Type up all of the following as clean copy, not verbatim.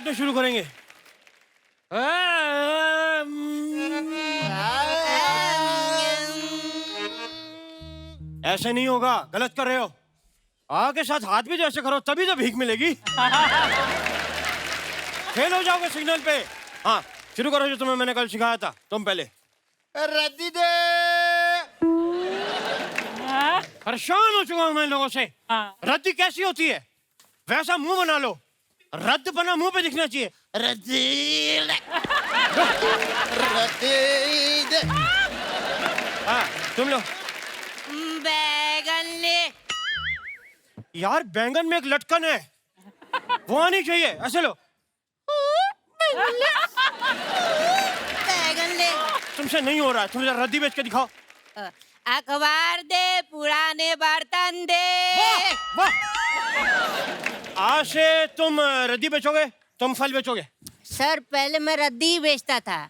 से शुरू करेंगे। ऐसे नहीं होगा, गलत कर रहे हो। आ के साथ हाथ भी जैसे करो तभी तो भीख मिलेगी। फेल हो जाओगे सिग्नल पे। हाँ शुरू करो जो तुम्हें मैंने कल सिखाया था। तुम पहले। रद्दी दे। परेशान हो चुका हूं मैं इन लोगों से। रद्दी कैसी होती है? वैसा मुंह बना लो, रद्द बना मुंह पे दिखना चाहिए। रद्दी रद्दी दे। हाँ तुम लो। बैगन ले। यार बैंगन में एक लटकन है, वो आनी चाहिए। ऐसे लो। बैगन ले। तुमसे नहीं हो रहा है, तुम जरा रद्दी बेच के दिखाओ। अखबार दे, पुराने बर्तन दे। वाह! आज से तुम रद्दी बेचोगे, तुम फल बेचोगे। सर पहले मैं रद्दी ही बेचता था,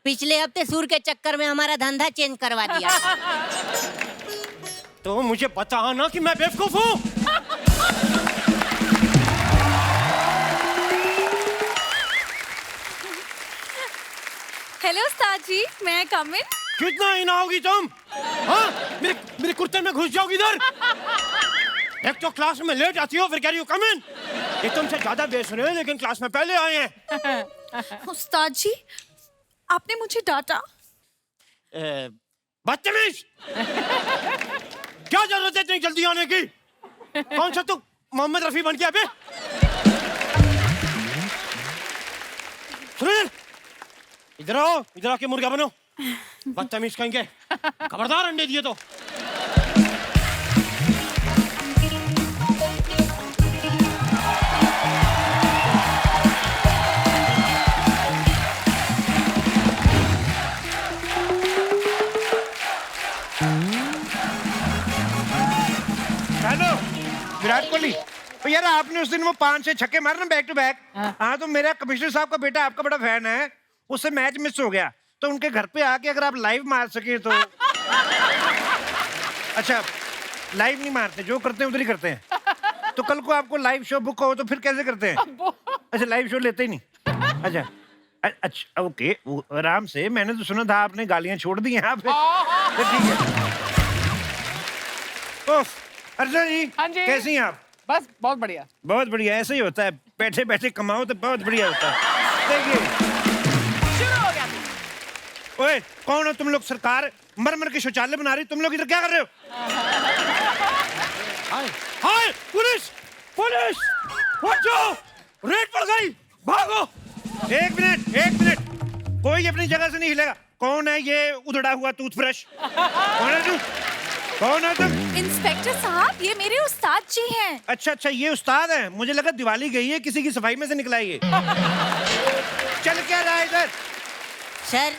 पिछले हफ्ते सूर के चक्कर में हमारा धंधा चेंज करवा दिया। तो मुझे बता ना कि मैं बेवकूफ हूँ। हेलो उस्ताद जी, मैं कम इन? कितना हिनाओगी तुम? हाँ मेरे कुर्ते में घुस जाओगी इधर। एक तो क्लास में लेट आती हो, फिर कह रही हो कम इन। ये तुमसे ज्यादा बेच रहे हैं, लेकिन क्लास में पहले आए हैं। उस्ताद जी, आपने मुझे डांटा। बदतमीज! क्या जरूरत है इतनी जल्दी आने की? कौन सा तू मोहम्मद रफी बन गया बे? सुनिए, इधर आओ, इधर आके मुर्गा बनो। बदतमीज कहेंगे, खबरदार अंडे दिए तो। हेलो विराट कोहली। तो यार आपने उस दिन वो 5 से छक्के मारे ना बैक टू बैक। हाँ तो मेरा कमिश्नर साहब का बेटा आपका बड़ा फैन है, उससे मैच मिस हो गया, तो उनके घर पे आके अगर आप लाइव मार सके तो। अच्छा लाइव नहीं मारते, जो करते हैं उधर ही करते हैं। तो कल को आपको लाइव शो बुक हो तो फिर कैसे करते हैं? अच्छा लाइव शो लेते ही नहीं। अच्छा अच्छा ओके, आराम से। मैंने तो सुना था आपने गालियां छोड़ दी हैं आप। तो ठीक है। अर्जुन जी, हाँ जी। कैसी हैं आप? बस बहुत बढ़िया। बहुत बढ़िया, ऐसे ही होता है, बैठे बैठे कमाओ तो बहुत बढ़िया होता है। देखिए शुरू हो गया। ओए कौन हो तुम लोग? सरकार मर मर के शौचालय बना रही, तुम लोग इधर क्या कर रहे हो? हाय हाय पुलिस पुलिस! बचाओ, रेड पड़ गई, भागो। एक मिनट, कोई अपनी जगह से नहीं हिलेगा। कौन है ये उधड़ा हुआ टूथब्रश? कौन है तू? कौन है तुम? इंस्पेक्टर साहब, ये मेरे उस्ताद जी हैं। अच्छा ये उस्ताद है, मुझे लगा दिवाली गई है, किसी की सफाई में से निकला है ये। चल क्या रहा है इधर? सर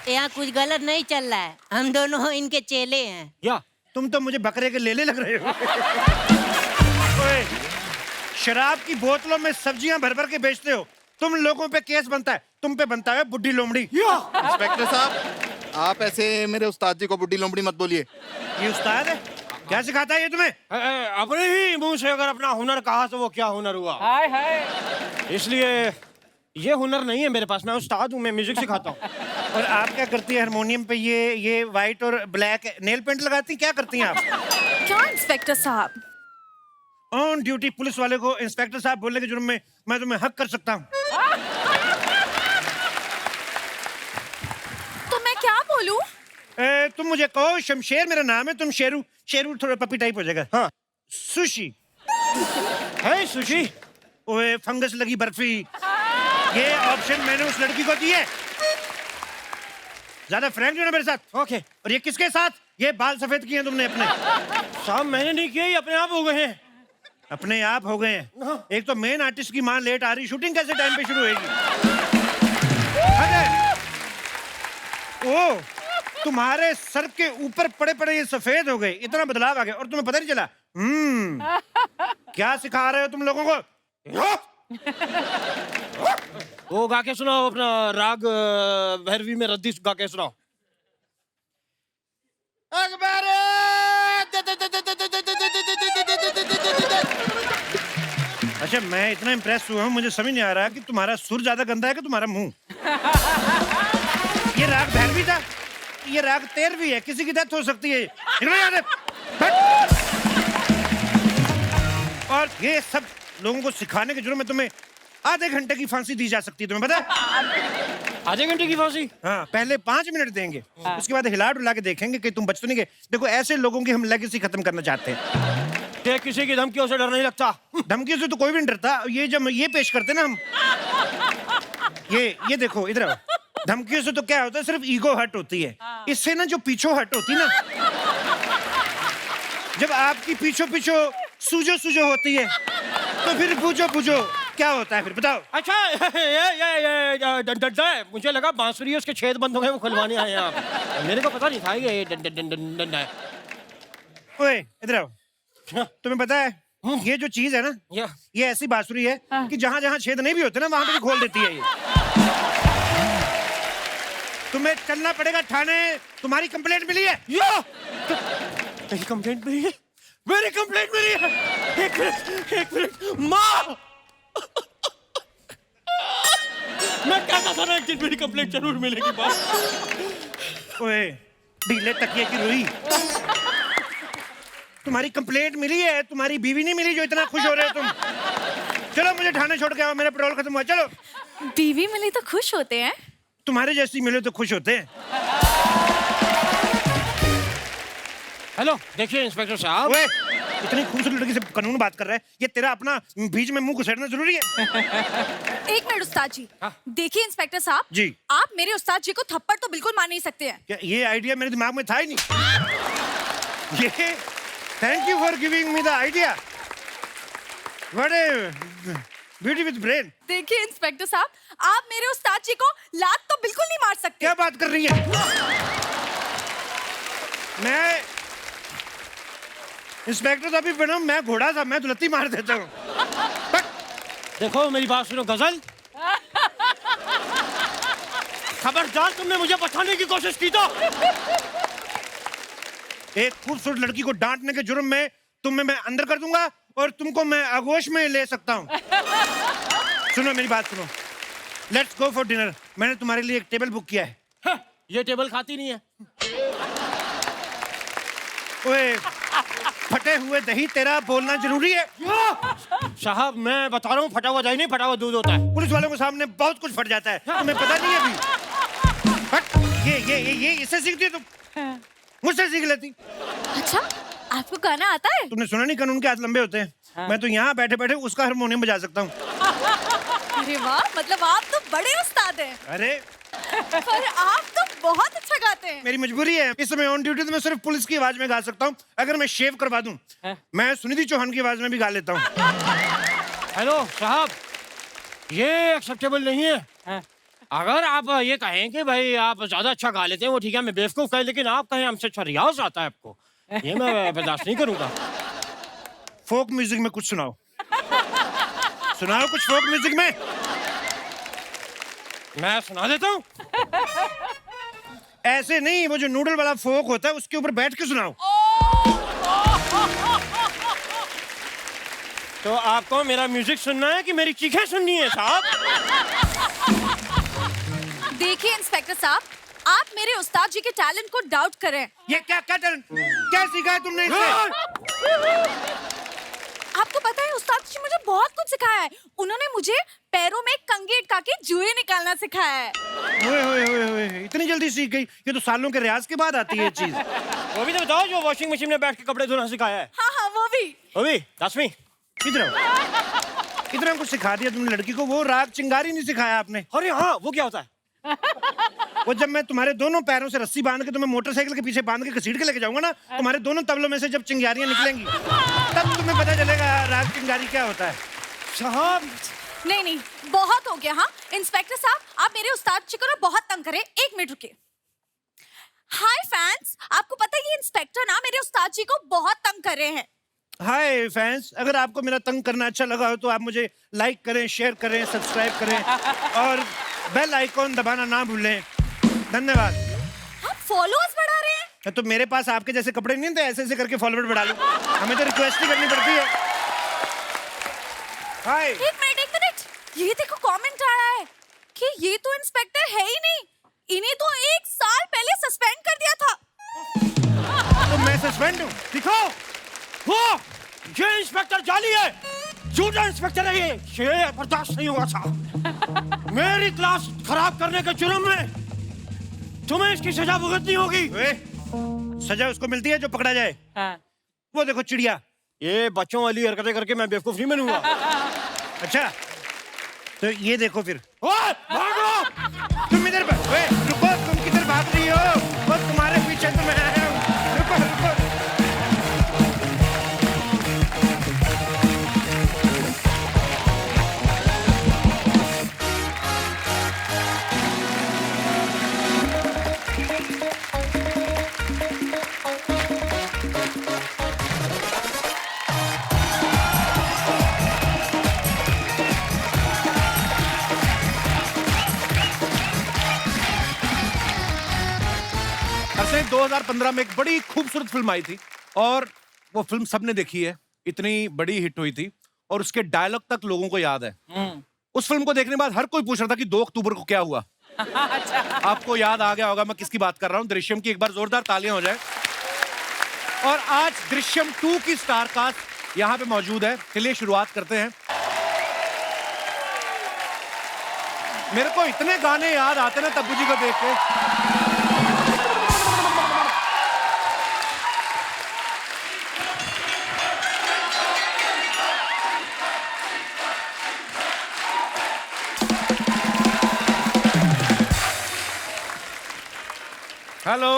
यहाँ कुछ गलत नहीं चल रहा है, हम दोनों इनके चेले हैं। या तुम तो मुझे बकरे के लेले लग रहे हो। ओए, शराब की बोतलों में सब्जियां भर भर के बेचते हो, तुम लोगों पे केस बनता है, तुम पे बनता है बुड्ढी लोमड़ी। इंस्पेक्टर साहब, आप ऐसे मेरे उस्ताद जी को बुड्ढी लोमड़ी मत बोलिए। ये उस्ताद है? क्या सिखाता है ये तुम्हें? अपने ही मुंह से अगर अपना हुनर कहा तो वो क्या हुनर हुआ? हाय हाय। इसलिए ये हुनर नहीं है मेरे पास, मैं उस्ताद हूँ, मैं म्यूजिक सिखाता हूँ। और आप क्या करती है हारमोनियम पे? ये व्हाइट और ब्लैक नेल पेंट लगाती, क्या करती हैं आप? क्या इंस्पेक्टर साहब? ऑन ड्यूटी पुलिस वाले को इंस्पेक्टर साहब बोलने के जुर्म में मैं तुम्हें हक कर सकता हूँ। तो मैं क्या बोलूं? तुम मुझे कहो शमशेर मेरा नाम है, तुम शेरू। शेरू थोड़ा पपी टाइप हो जाएगा। हाँ सुशी है सुशी। ओए फंगस लगी बर्फी, ये ऑप्शन मैंने उस लड़की को दिए। ज्यादा फ्रैंक हो ना मेरे साथ। ओके। और ये किसके साथ? ये बाल सफेद किए तुमने अपने? साहब मैंने नहीं किया, ये अपने आप हो गए हैं। अपने आप हो गए हैं? एक तो मेन आर्टिस्ट की मां लेट आ रही, शूटिंग कैसे टाइम पे शुरू होगी? ओ तुम्हारे सर के ऊपर पड़े पड़े ये सफेद हो गए, इतना बदलाव आ गया और तुम्हें पता नहीं चला? क्या सिखा रहे हो तुम लोगों को? वो गा के सुनाओ अपना राग भैरवी में रद्दी गा के सुनाओ। अखबार अच्छा, मैं इतना इम्प्रेस हुआ हूँ, मुझे समझ नहीं आ रहा कि तुम्हारा सुर ज्यादा गंदा है कि तुम्हारा मुंह। ये राग भैरवी था, ये राग तेरवी है, किसी की डेथ हो सकती है। निकलो यहाँ से, बैठ। और ये सब लोगों को सिखाने के जुर्म में तुम्हें आधे घंटे की फांसी दी जा सकती है, तुम्हें पता है? आधे घंटे की फांसी? हाँ, पहले 5 मिनट देंगे, उसके बाद हिला डुला के देखेंगे कि तुम बच तो नहीं गए। देखो, ऐसे लोगों की हम लेगेसी खत्म करना चाहते हैं। ते किसी की धमकियों से डर नहीं लगता? धमकी से तो कोई भी नहीं डरता। ये जब ये पेश करते ना हम, ये देखो इधर आओ। धमकियों से तो क्या होता है, सिर्फ ईगो हर्ट होती है। इससे ना जो पीछो हर्ट होती ना, जब आपकी पीछो सूजो होती है, तो फिर पूछो क्या होता है, फिर बताओ। अच्छा, ये डंडा है। मुझे लगा बांसुरी उसके छेद बंद हो गए, वो खुलवाने आए हैं आप। मेरे को पता नहीं था ये डंडा है। ओए इधर आओ। तुम्हें पता है, ये जो चीज है ना, ये ऐसी बांसुरी है कि जहां जहां छेद नहीं भी होते ना, वहां पे भी खोल देती है ये। तुम्हें चलना पड़ेगा थाने, तुम्हारी कंप्लेंट मिली है। मेरी कंप्लेंट मिली है? मेरी कंप्लेंट मिली है? एक मिनट माँ, मैं कहता था ना कि मेरी कंप्लेंट जरूर मिलेगी। बात ओए ढीले तकिए की रुई, तुम्हारी कंप्लेंट मिली है, तुम्हारी बीवी नहीं मिली जो इतना खुश हो रहे हो तुम। चलो मुझे थाने छोड़ के आओ, मेरा पेट्रोल खत्म हुआ। चलो। बीवी मिली तो खुश होते हैं? तुम्हारे जैसी मिले तो खुश होते हैं। हेलो, देखिए इंस्पेक्टर साहब। ओए, इतनी खूबसूरत लड़की से कानून बात कर रहा है, ये तेरा अपना बीच में मुंह घुसेड़ना जरूरी है? एक मिनट उस्ताद जी। देखिए इंस्पेक्टर साहब जी, आप मेरे उस्ताद जी को थप्पड़ तो बिल्कुल मार नहीं सकते हैं। क्या ये आइडिया मेरे दिमाग में था ही नहीं। ये thank you for giving me the idea. What A beauty with brain. देखिए इंस्पेक्टर साहब, आप मेरे उस्ताद जी को लात तो बिल्कुल नहीं मार सकते। क्या बात कर रही है? मैं इंस्पेक्टर तो अभी बना, मैं घोड़ा था, मैं तो लत्ती मार देता हूँ। देखो मेरी बात सुनो गजल, खबरदार तुमने मुझे बचाने की कोशिश की तो। एक खूबसूरत लड़की को डांटने के जुर्म में तुम्हें मैं अंदर कर दूंगा और तुमको मैं आगोश में ले सकता हूँ। सुनो मेरी बात सुनो, लेट्स गो फॉर डिनर। मैंने तुम्हारे लिए एक टेबल बुक किया है। ये टेबल खाती नहीं है। ओए, फटे हुए दही तेरा बोलना जरूरी है। साहब मैं बता रहा हूँ, फटा हुआ दही नहीं, फटा हुआ दूध होता है। पुलिस वालों के सामने बहुत कुछ फट जाता है, तुम्हें पता नहीं है अभी। फट, ये इससे सीखती है तुम, मुझसे सीख लेती। अच्छा, आपको गाना आता है? तुमने सुना नहीं कानून के हाथ लंबे होते हैं? मैं तो यहाँ बैठे बैठे उसका हारमोनियम बजा सकता हूँ। अरे वाह, मतलब आप तो बड़े उस्ताद हैं। अरे पर आप तो बहुत अच्छा गाते हैं। मेरी मजबूरी है, इस समय ऑन ड्यूटी तो मैं सिर्फ पुलिस की आवाज में गा सकता हूँ। अगर मैं शेव करवा दूं, मैं सुनिधि चौहान की आवाज में भी गा लेता हूँ। हेलो साहब, ये एक्सेप्टेबल नहीं है। अगर आप ये कहें कि भाई आप ज्यादा अच्छा गा लेते हैं, वो ठीक है, मैं बेवकूफ कहें, लेकिन आप कहें हमसे अच्छा रियाज आता है आपको, ये मैं बर्दाश्त नहीं करूंगा। फोक म्यूजिक में कुछ सुनाओ, सुनाओ कुछ फोक म्यूजिक में। मैं सुना देता हूँ। ऐसे नहीं, वो जो नूडल वाला फोक होता है उसके ऊपर बैठ के सुनाओ। तो आपको मेरा म्यूजिक सुनना है कि मेरी चीखें सुननी है साहब? देखिए इंस्पेक्टर साहब, आप मेरे उस्ताद जी के टैलेंट को डाउट करें। ये क्या टैलेंट, क्या सीखा है तुमने इससे? आपको पता है उस्ताद जी मुझे बहुत कुछ सिखाया है। उन्होंने मुझे पैरों में कंघी अटका के जुए निकालना सिखाया है। ओए ओए ओए ओए, इतनी जल्दी सीख गई? ये तो सालों के रियाज के बाद आती है चीज। वो भी तो बताओ जो वॉशिंग मशीन में बैठ के कपड़े धोना सिखाया है। हाँ, वो भी। दसवीं। इधर हमको सिखा दिया तुमने लड़की को, वो राग चिंगारी नहीं सिखाया आपने। अरे हाँ, वो क्या होता है? वो जब मैं तुम्हारे दोनों पैरों से रस्सी बांध के तुम्हें मोटरसाइकिल के पीछे बांध के घसीट के लेके जाऊंगा ना, तुम्हारे दोनों तबलों में से जब चिंगारियां निकलेंगी, तब तुम्हें पता चलेगा राग चिंगारी क्या होता है। साहब नहीं, बहुत हो गया। हाँ इंस्पेक्टर साहब, आप मेरे उस्ताद जी को ना बहुत तंग करें। 1 मिनट रुकिए। हाय फैंस, आपको पता है ये इंस्पेक्टर ना मेरे उस्ताद जी को बहुत तंग कर रहे हैं। हाय फैंस, अगर आपको मेरा तंग करना अच्छा लगा हो तो आप मुझे लाइक करें, शेयर करें, सब्सक्राइब करें और बेल आइकॉन दबाना ना भूलें। धन्यवाद। आप फॉलोअर्स बढ़ा रहे हैं? तो मेरे पास आपके जैसे कपड़े नहीं थे, ऐसे ऐसे करके फॉलोअर बढ़ा लो। हमें तो रिक्वेस्ट ही करनी पड़ती है। हाय। एक मिनट, ये देखो कमेंट आया है कि ये तो इंस्पेक्टर है ही नहीं, इन्हें तो 1 साल पहले सस्पेंड कर दिया था। तो मैं सस्पेंड हूँ? दिखाओ वो, ये इंस्पेक्टर जाली है, झूठा इंस्पेक्टर है ये बर्दाश्त नहीं होगा साहब। मेरी क्लास खराब करने के जुर्म में तुम्हें इसकी सजा भुगतनी होगी। सजा उसको मिलती है जो पकड़ा जाए। हाँ। वो देखो चिड़िया। ये बच्चों वाली हरकतें करके मैं बेवकूफ नहीं बनूंगा। अच्छा तो ये देखो फिर। ओए, भागो! तुम इधर रुको, तुम किधर भाग रही हो? वो तुम्हारे पीछे तो मैं आया हूँ। रुको। असल 2015 में एक बड़ी खूबसूरत फिल्म आई थी और वो फिल्म सबने देखी है, इतनी बड़ी हिट हुई थी और उसके डायलॉग तक लोगों को याद है। उस फिल्म को देखने के बाद हर कोई पूछ रहा था कि 2 अक्टूबर को क्या हुआ। आपको याद आ गया होगा मैं किसकी बात कर रहा हूं। दृश्यम की एक बार जोरदार तालियां हो जाए। और आज दृश्यम 2 की स्टार कास्ट यहां पे मौजूद है। चलिए शुरुआत करते हैं। मेरे को इतने गाने याद आते ना तब्बू जी को देख के। हेलो।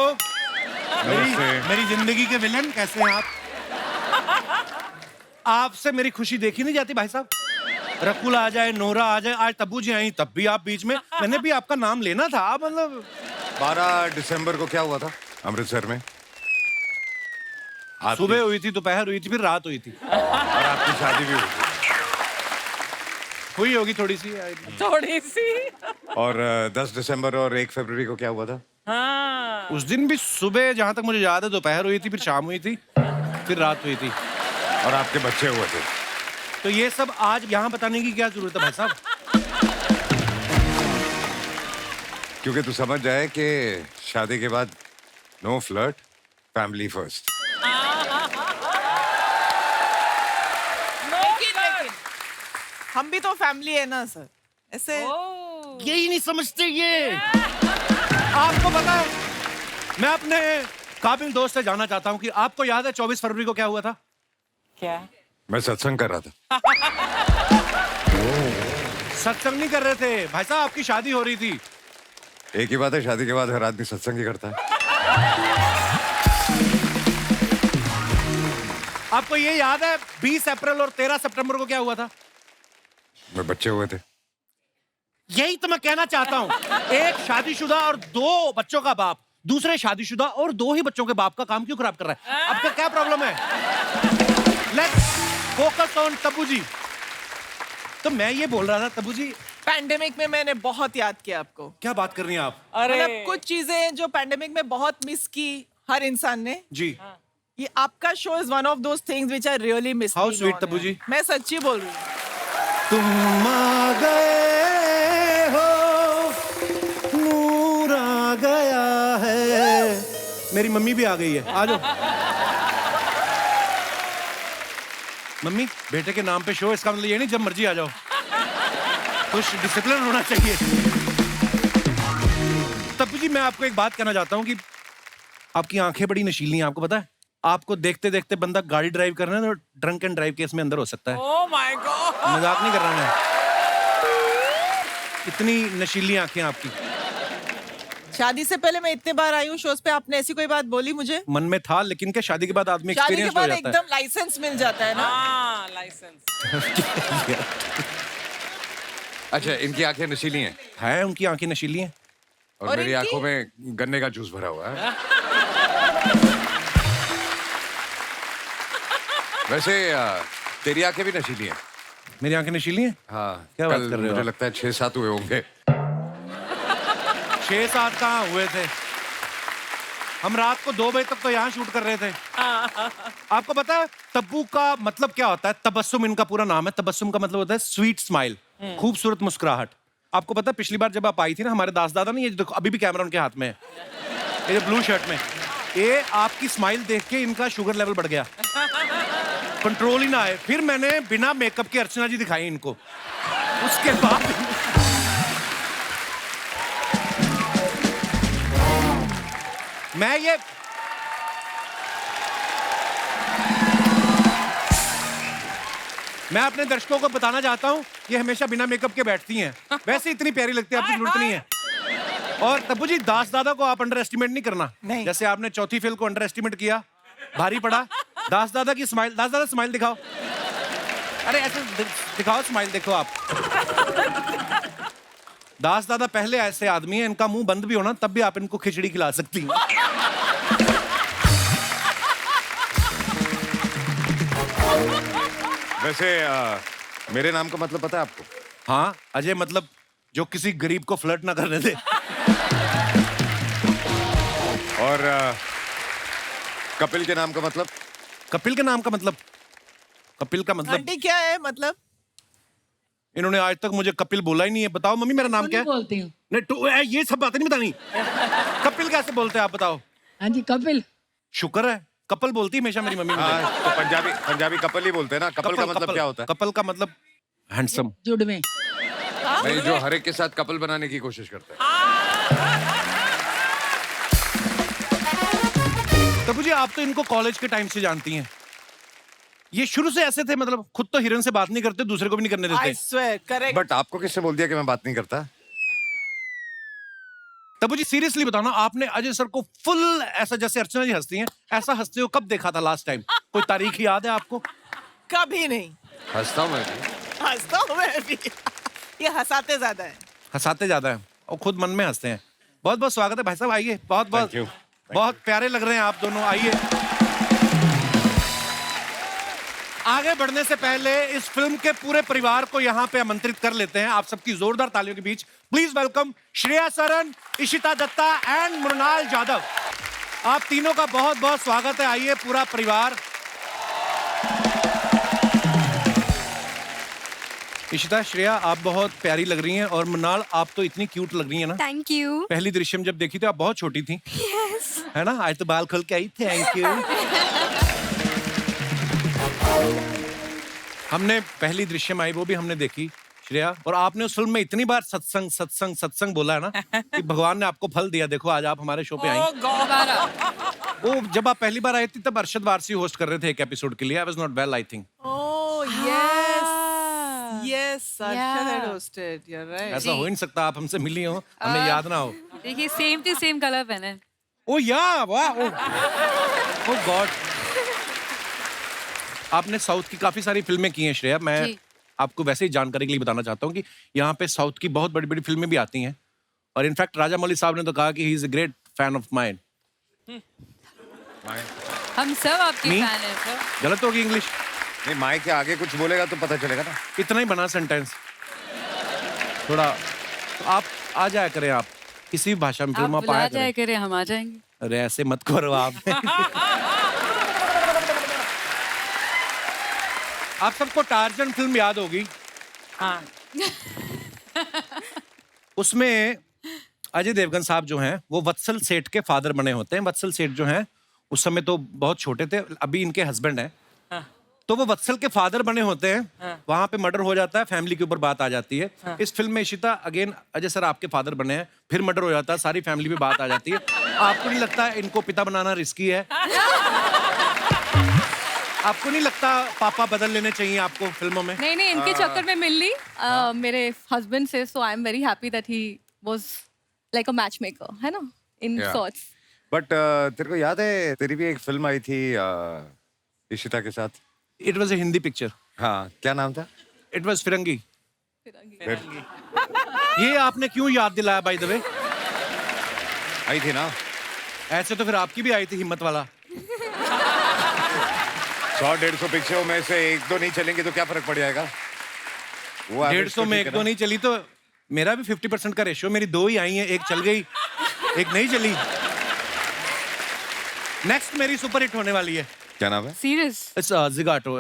मेरी जिंदगी के विलन कैसे हैं आप? आपसे मेरी खुशी देखी नहीं जाती भाई साहब। रकुल आ जाए, नोरा आ जाए, आज तब्बू जी आई तब भी आप बीच में। मैंने भी आपका नाम लेना था मतलब। 12 दिसंबर को क्या हुआ था अमृतसर में? सुबह हुई थी, दोपहर हुई थी, फिर रात हुई थी। और आपकी शादी भी हुई थी। हुई होगी थोड़ी सी। थोड़ी सी। और 10 दिसंबर और 1 फरवरी को क्या हुआ था? हाँ। उस दिन भी सुबह जहां तक मुझे याद है दोपहर हुई थी, फिर शाम हुई थी, फिर रात हुई थी। और आपके बच्चे हुए थे। तो ये सब आज यहाँ बताने की क्या जरूरत है भाई साहब? क्योंकि तू समझ जाए कि शादी के बाद नो फ्लर्ट, फैमिली फर्स्ट। लेकिन हम भी तो फैमिली है ना सर, ऐसे। यही नहीं समझते ये। आपको पता है, मैं अपने काबिल दोस्त से जानना चाहता हूँ कि आपको याद है 24 फरवरी को क्या हुआ था? क्या? मैं सत्संग कर रहा था। सत्संग नहीं कर रहे थे भाई साहब, आपकी शादी हो रही थी। एक ही बात है, शादी के बाद हर आदमी सत्संग ही करता है। आपको ये याद है 20 अप्रैल और 13 सितंबर को क्या हुआ था? मैं बच्चे हुए थे। यही तो मैं कहना चाहता हूँ। एक शादीशुदा और 2 बच्चों का बाप दूसरे शादीशुदा और 2 ही बच्चों के बाप का काम क्यों खराब कर रहा है? आपका क्या प्रॉब्लम है? लेट्स फोकस ऑन तब्बू जी। तो मैं ये बोल रहा था तब्बू जी, पैंडेमिक में मैंने बहुत याद किया आपको। क्या बात कर रही हैं आप? अरे मतलब कुछ चीजें हैं जो पैंडेमिक में बहुत मिस की हर इंसान ने। जी। ये आपका show is one of those things which I really miss. How sweet, Tabbu ji. मैं सच्ची बोल रही हूँ। तुम आ गए हो, नूर आ गया है। मेरी मम्मी भी आ गई है, आ जाओ। मम्मी, बेटे के नाम पे शो, इसका मतलब ये नहीं जब मर्जी आ जाओ। कुछ डिसिप्लिन होना चाहिए। तब्बू जी, मैं आपको एक बात कहना चाहता हूँ कि आपकी आंखें बड़ी नशीली हैं। आपको पता है, आपको देखते देखते बंदा गाड़ी ड्राइव करना है तो ड्रंक एंड ड्राइव केस में अंदर हो सकता है। Oh my God. मजाक नहीं कर रहा मैं। इतनी नशीली आंखें आपकी। शादी से पहले मैं इतने बार आई हूँ शोज पे, आपने ऐसी कोई बात बोली मुझे? मन में था, लेकिन क्या शादी के बाद आदमी शादी के एक्सपीरियंस हो बाद जाता है। एकदम लाइसेंस मिल जाता है ना। हाँ, लाइसेंस। अच्छा, इनकी आंखें नशीली हैं है, उनकी आंखें नशीली हैं। और मेरी इनकी? आंखों में गन्ने का जूस भरा हुआ है। वैसे तेरी आंखें भी नशीली हैं। मेरी आंखें नशीली हैं? हाँ, क्या बात कल कर रहे हो मुझे आप? लगता है 6-7 हुए होंगे। 6-7 कहाँ हुए थे? हम रात को 2 बजे तक तो यहाँ शूट कर रहे थे। आपको पता है तब्बू का मतलब क्या होता है? तबस्सुम इनका पूरा नाम है। तबस्सुम का मतलब होता है स्वीट स्माइल, खूबसूरत मुस्कुराहट। आपको पता है पिछली बार जब आप आई थी ना, हमारे दास दादा ने, ये देखो अभी भी कैमरा उनके हाथ में है, ये ब्लू शर्ट में, ये आपकी स्माइल देख के इनका शुगर लेवल बढ़ गया, कंट्रोल ही ना आए। फिर मैंने बिना मेकअप के अर्चना जी दिखाई इनको, उसके बाद मैं अपने दर्शकों को बताना चाहता हूं, ये हमेशा बिना मेकअप के बैठती हैं। वैसे इतनी प्यारी लगती है, आपकी जरूरत नहीं है। और तब्बू जी, दास दादा को आप अंडर एस्टिमेट नहीं करना। नहीं। जैसे आपने चौथी फेल को अंडर एस्टिमेट किया, भारी पड़ा। दास दादा की स्माइल, दास दादा स्माइल दिखाओ। अरे ऐसे दिखाओ स्माइल, देखो आप। दास दादा पहले ऐसे आदमी है, इनका मुंह बंद भी होना तब भी आप इनको खिचड़ी खिला सकती हैं। वैसे मेरे नाम का मतलब पता है आपको? हाँ, अजय मतलब जो किसी गरीब को फ्लर्ट ना करने दे। और कपिल के नाम का मतलब? कपिल के नाम का मतलब? कपिल का मतलब आंटी क्या है मतलब? इन्होंने आज तक मुझे कपिल बोला ही नहीं है। बताओ मम्मी मेरा नाम क्या है? बोलती हूँ। नहीं तो ये सब बातें नहीं बतानी। कपिल कैसे बोलते हैं आप बताओ? हाँ जी कपिल। शुक्र है, कपल बोलती हमेशा मेरी मम्मी मुझे। हाँ, तो पंजाबी कपल ही बोलते हैं ना। कपल का मतलब क्या होता है? कपल का मतलब हैंडसम। जुड़ में। नहीं, जो हर एक के साथ कपल बनाने की कोशिश करते हैं। तब्बू जी, आप तो इनको कॉलेज के टाइम से जानती हैं। ये शुरू से ऐसे थे, मतलब खुद तो हिरन से बात नहीं करते, दूसरे को भी नहीं करने देते। I swear, correct. बट आपको किसने बोल दिया कि मैं बात नहीं करता? तब्बू जी सीरियसली बताना, आपने अजय सर को फुल ऐसा जैसे अर्चना जी हंसती हैं ऐसा हंसते हो कब देखा था लास्ट टाइम? कोई तारीख याद है आपको? कभी नहीं। हंसता हूँ मैं भी। हंसता हूँ मैं भी। ये हंसाते ज्यादा है। हंसाते ज्यादा है और खुद मन में हंसते हैं। बहुत बहुत स्वागत है भाई साहब, आइए। बहुत बहुत Thank you. बहुत प्यारे लग रहे हैं आप दोनों, आइए। आगे बढ़ने से पहले इस फिल्म के पूरे परिवार को यहाँ पे आमंत्रित कर लेते हैं। आप सबकी जोरदार तालियों के बीच please welcome Shriya Saran, Ishita Dutta and Mrunal Jadhav. आप तीनों का बहुत बहुत स्वागत है, आइए पूरा परिवार। इशिता, श्रेया आप बहुत प्यारी लग रही हैं और मृणाल आप तो इतनी क्यूट लग रही हैं ना। Thank you. पहली दृश्यम जब देखी थी आप बहुत छोटी थी। यस। है ना, आज तो बाल खोल के आई। Thank you. हमने पहली दृश्यम आई वो भी हमने देखी श्रेया, और आपने उस फिल्म में इतनी बार सत्संग सत्संग सत्संग बोला है ना कि भगवान ने आपको फल दिया। देखो आज आप हमारे शो पे आई। वो जब आप पहली बार आई थी तब अरशद वारसी होस्ट कर रहे थे एक एपिसोड के लिए। I was not well I think. Oh yes, yes. Arshad had hosted. You're right. ऐसा हो ही नहीं सकता, आप हमसे मिली हो हमें याद ना हो। देखिए सेम टू सेम कलर पहने। ओ या वाह, ओ गॉड। आपने साउथ की काफी सारी फिल्में की हैं श्रेया। मैं आपको वैसे ही जानकारी के लिए बताना चाहता हूँ कि यहाँ पे साउथ की बहुत बड़ी बड़ी फिल्में भी आती हैं, और इनफैक्ट राजा मौली साहब ने तो कहा कि he is a great fan of mine. हम सब आपके Me? फैन हैं सर। गलत होगी इंग्लिश? नहीं, माइक के आगे कुछ बोलेगा तो पता चलेगा ना। इतना ही बना सेंटेंस थोड़ा। तो आप आ जाया करें, आप किसी भी भाषा में आप फिल्म आप बुला आया जाए करें। करें, हम आ जाएंगे। अरे ऐसे मत करो आप। आप सबको टार्जन फिल्म याद होगी। हाँ। उसमें अजय देवगन साहब जो हैं वो वत्सल सेठ के फादर बने होते हैं। वत्सल सेठ जो हैं उस समय तो बहुत छोटे थे, अभी इनके हस्बैंड हैं। हाँ। तो वो वत्सल के फादर बने होते हैं। हाँ। वहां पे मर्डर हो जाता है, फैमिली के ऊपर बात आ जाती है। हाँ। इस फिल्म में इशिता अगेन अजय सर आपके फादर बने हैं, फिर मर्डर हो जाता है, सारी फैमिली पे बात आ जाती है। आपको नहीं लगता इनको पिता बनाना रिस्की है? आपको नहीं लगता पापा बदल लेने चाहिए आपको फिल्मों में? नहीं नहीं, इनके चक्कर में मिल ली मेरे हस्बैंड से। So I am very happy that he was like a match maker, है ना, इन Yeah. सॉर्ट्स। बट तेरे को याद है तेरी भी एक फिल्म आई थी इशिता के साथ? It was a Hindi picture. हाँ, क्या नाम था? इट वॉज फिरंगी। फिर ये आपने क्यों याद दिलाया बाय द वे? आई थी ना। ऐसे तो फिर आपकी भी आई थी हिम्मत वाला। 100-150 पिक्चरों में से एक दो नहीं चलेंगे तो क्या फर्क पड़ जाएगा? वो average 150 तो में ठीक एक है दो ना। नहीं चली तो मेरा भी 50% का रेशियो। मेरी 2 ही आई हैं, एक चल गई, एक नहीं चली। नेक्स्ट मेरी सुपर हिट होने वाली है. क्या नाम है? Serious. It's Zigato.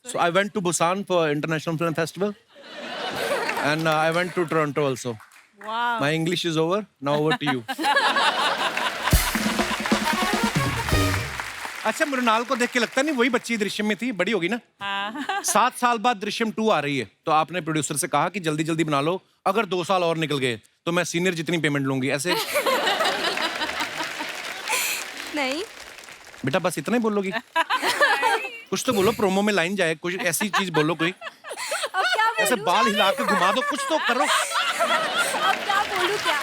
So I went to Busan for International Film Festival, and I went to Toronto also. Wow. My English is over. Now over to you. अच्छा, मृणाल को देख के लगता नहीं वही बच्ची दृश्यम में थी, बड़ी होगी ना? 7 साल बाद दृश्यम 2 आ रही है, तो आपने प्रोड्यूसर से कहा कि जल्दी जल्दी बना लो, अगर 2 साल और निकल गए तो मैं सीनियर जितनी पेमेंट लूंगी. ऐसे नहीं. बेटा बस इतना ही बोलोगी? कुछ तो बोलो, प्रोमो में लाइन जाए, कुछ ऐसी चीज बोलो कोई. अब क्या बोलूं? ऐसे बाल हिला के घुमा दो, कुछ तो करो. अब क्या बोलूं क्या?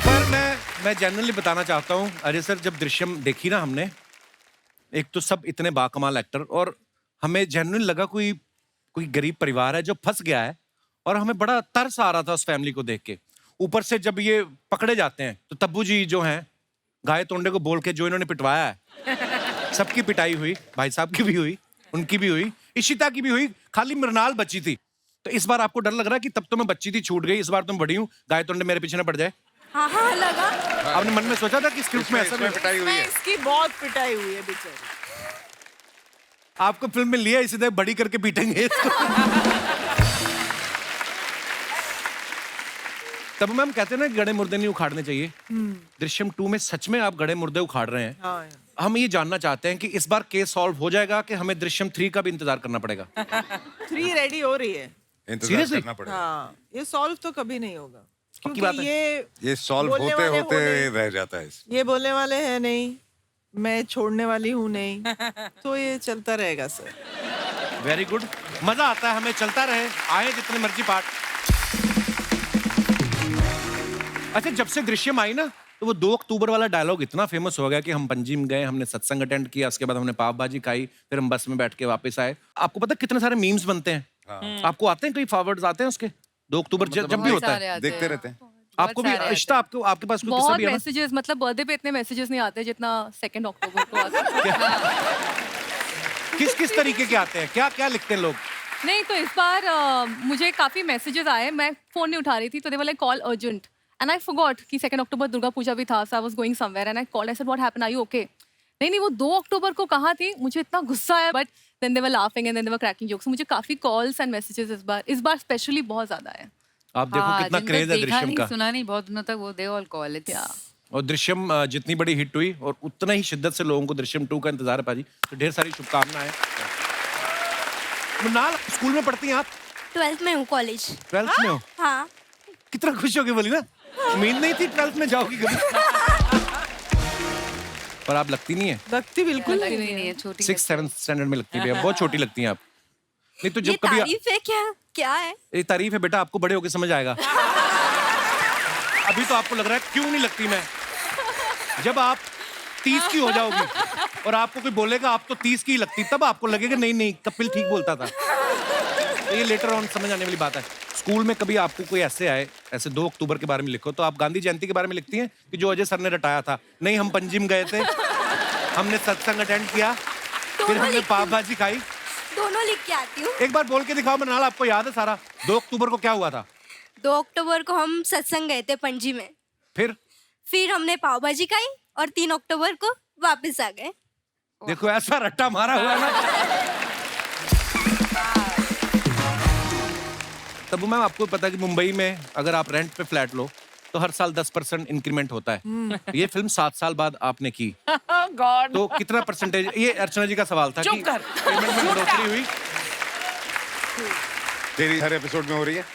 पर मैं जनरली बताना चाहता हूँ अजय सर, जब दृश्यम देखी ना हमने, एक तो सब इतने बाकमाल एक्टर, और हमें जेन्युइन लगा कोई गरीब परिवार है जो फंस गया है, और हमें बड़ा तरस आ रहा था उस फैमिली को देख के. ऊपर से जब ये पकड़े जाते हैं तो तब्बू जी जो हैं, गाय तोंडे को बोल के जो इन्होंने पिटवाया है, सबकी पिटाई हुई, भाई साहब की भी हुई, उनकी भी हुई, इशिता की भी हुई, खाली मृणाल बची थी. तो इस बार आपको डर लग रहा है कि तब तो मैं बच्ची थी, छूट गई, इस बार तुम बड़ी हूँ, गाय तोंडे मेरे पीछे न पड़ जाए? हाँ लगा. आपने मन में सोचा था कि स्क्रिप्ट में ऐसा इसमें पिटाई हुई है. इसकी बहुत पिटाई हुई है बेचारी. आपको फिल्म में लिया इसी तरह बड़ी करके पीटेंगे इसको. तब मैम कहते हैं ना गड़े मुर्दे नहीं उखाड़ने चाहिए. दृश्यम 2 में सच में आप गड़े मुर्दे उखाड़ रहे हैं. हाँ. हम ये जानना चाहते हैं कि इस बार केस सॉल्व हो जाएगा कि हमें दृश्यम 3 का भी इंतजार करना पड़ेगा? 3 रेडी हो रही है. इंतजार Seriously? करना पड़ेगा. हाँ, ये सॉल्व तो कभी नहीं होगा, पक्की बात क्योंकि है? ये सॉल्व बोलने होते वाले होते होने- रह जाता है. ये बोलने वाले हैं नहीं, मैं छोड़ने वाली हूँ नहीं, तो ये चलता रहेगा सर. Very good. मजा आता है हमें, चलता रहे, आए जितने मर्जी पार्ट. अच्छा, जब से दृश्यम आई ना, तो वो 2 अक्टूबर वाला डायलॉग इतना फेमस हो गया कि हम पंजीम गए, हमने सत्संग अटेंड किया, उसके बाद हमने पाव भाजी खाई, फिर हम बस में बैठ के वापस आए. आपको पता कितने सारे मीम्स बनते हैं? आपको आते हैं, कोई फॉरवर्ड्स आते हैं उसके? 2 अक्टूबर जब भी होता है देखते रहते हैं. आपको भी इश्ता, आपके पास कोई किस्सा बहुत भी है ना? मैसेजेस, मतलब बर्थडे पे इतने मैसेजेस नहीं आते जितना 2 अक्टूबर को आते हैं. किस तरीके के आते हैं? क्या क्या लिखते हैं लोग? नहीं तो इस बार मुझे काफी मैसेजेस आए, मैं फोन नहीं उठा रही थी, तो they were like call urgent, and I forgot कि 2 अक्टूबर दुर्गा पूजा भी था, so I was going somewhere and I called, I said what happened, are you okay? नहीं वो 2 अक्टूबर को कहाँ थी, मुझे इतना गुस्सा आया, but then they were laughing and then they were cracking jokes. मुझे काफी कॉल्स एंड मैसेजेस इस बार स्पेशली बहुत ज्यादा है. आप देखो कितना क्रेज है दृश्यम का. सुना नहीं बहुत दिनों तक, वो दे ऑल कॉल इट. और दृश्यम जितनी बड़ी हिट हुई, और उतना ही शिद्दत से लोगों को दृश्यम 2 का इंतजार है पाजी. तो ढेर सारी शुभकामनाएं. मृणाल, स्कूल में पढ़ती हैं आप? 12th में हूँ, कॉलेज. 12th में हो? हाँ. कितना खुश होगी बोली ना, उम्मीद नहीं थी 12th में जाओगी कभी. पर आप लगती नहीं है. लगती बिल्कुल नहीं है, छोटी 6th 7th स्टैंडर्ड में लगती है, बहुत छोटी लगती हैं आप. नहीं तो ये जब कभी तारीफ है क्या है? ये तारीफ है बेटा, आपको बड़े होके समझ आएगा. अभी तो आपको लग रहा है क्यों नहीं लगती मैं. जब आप 30 की हो जाओगी और आपको कोई बोलेगा आप तो 30 की ही लगती, तब आपको लगेगा नहीं कपिल ठीक बोलता था. तो ये लेटर ऑन समझ आने वाली बात है. स्कूल में कभी आपको कोई ऐसे आए, ऐसे 2 अक्टूबर के बारे में लिखो, तो आप गांधी जयंती के बारे में लिखती हैं कि जो अजय सर ने रटाया था? नहीं, हम पंजिम गए थे, हमने सत्संग अटेंड किया, फिर हमने पाव भाजी खाई. दोनों लिख के आती हूँ. एक बार बोल के दिखाओ मृणाल, आपको याद है सारा? 2 अक्टूबर को क्या हुआ था? 2 अक्टूबर को हम सत्संग गए थे पणजी में, फिर हमने पाव भाजी खाई, और 3 अक्टूबर को वापस आ गए. देखो ऐसा रट्टा मारा हुआ है ना. तब मैम आपको पता है कि मुंबई में अगर आप रेंट पे फ्लैट लो तो हर साल 10% इंक्रीमेंट होता है. ये फिल्म 7 साल बाद आपने की, गॉड. तो कितना परसेंटेज? ये अर्चना जी का सवाल था कि पेमेंट में बढ़ोतरी हुई. तेरी हर एपिसोड में हो रही है?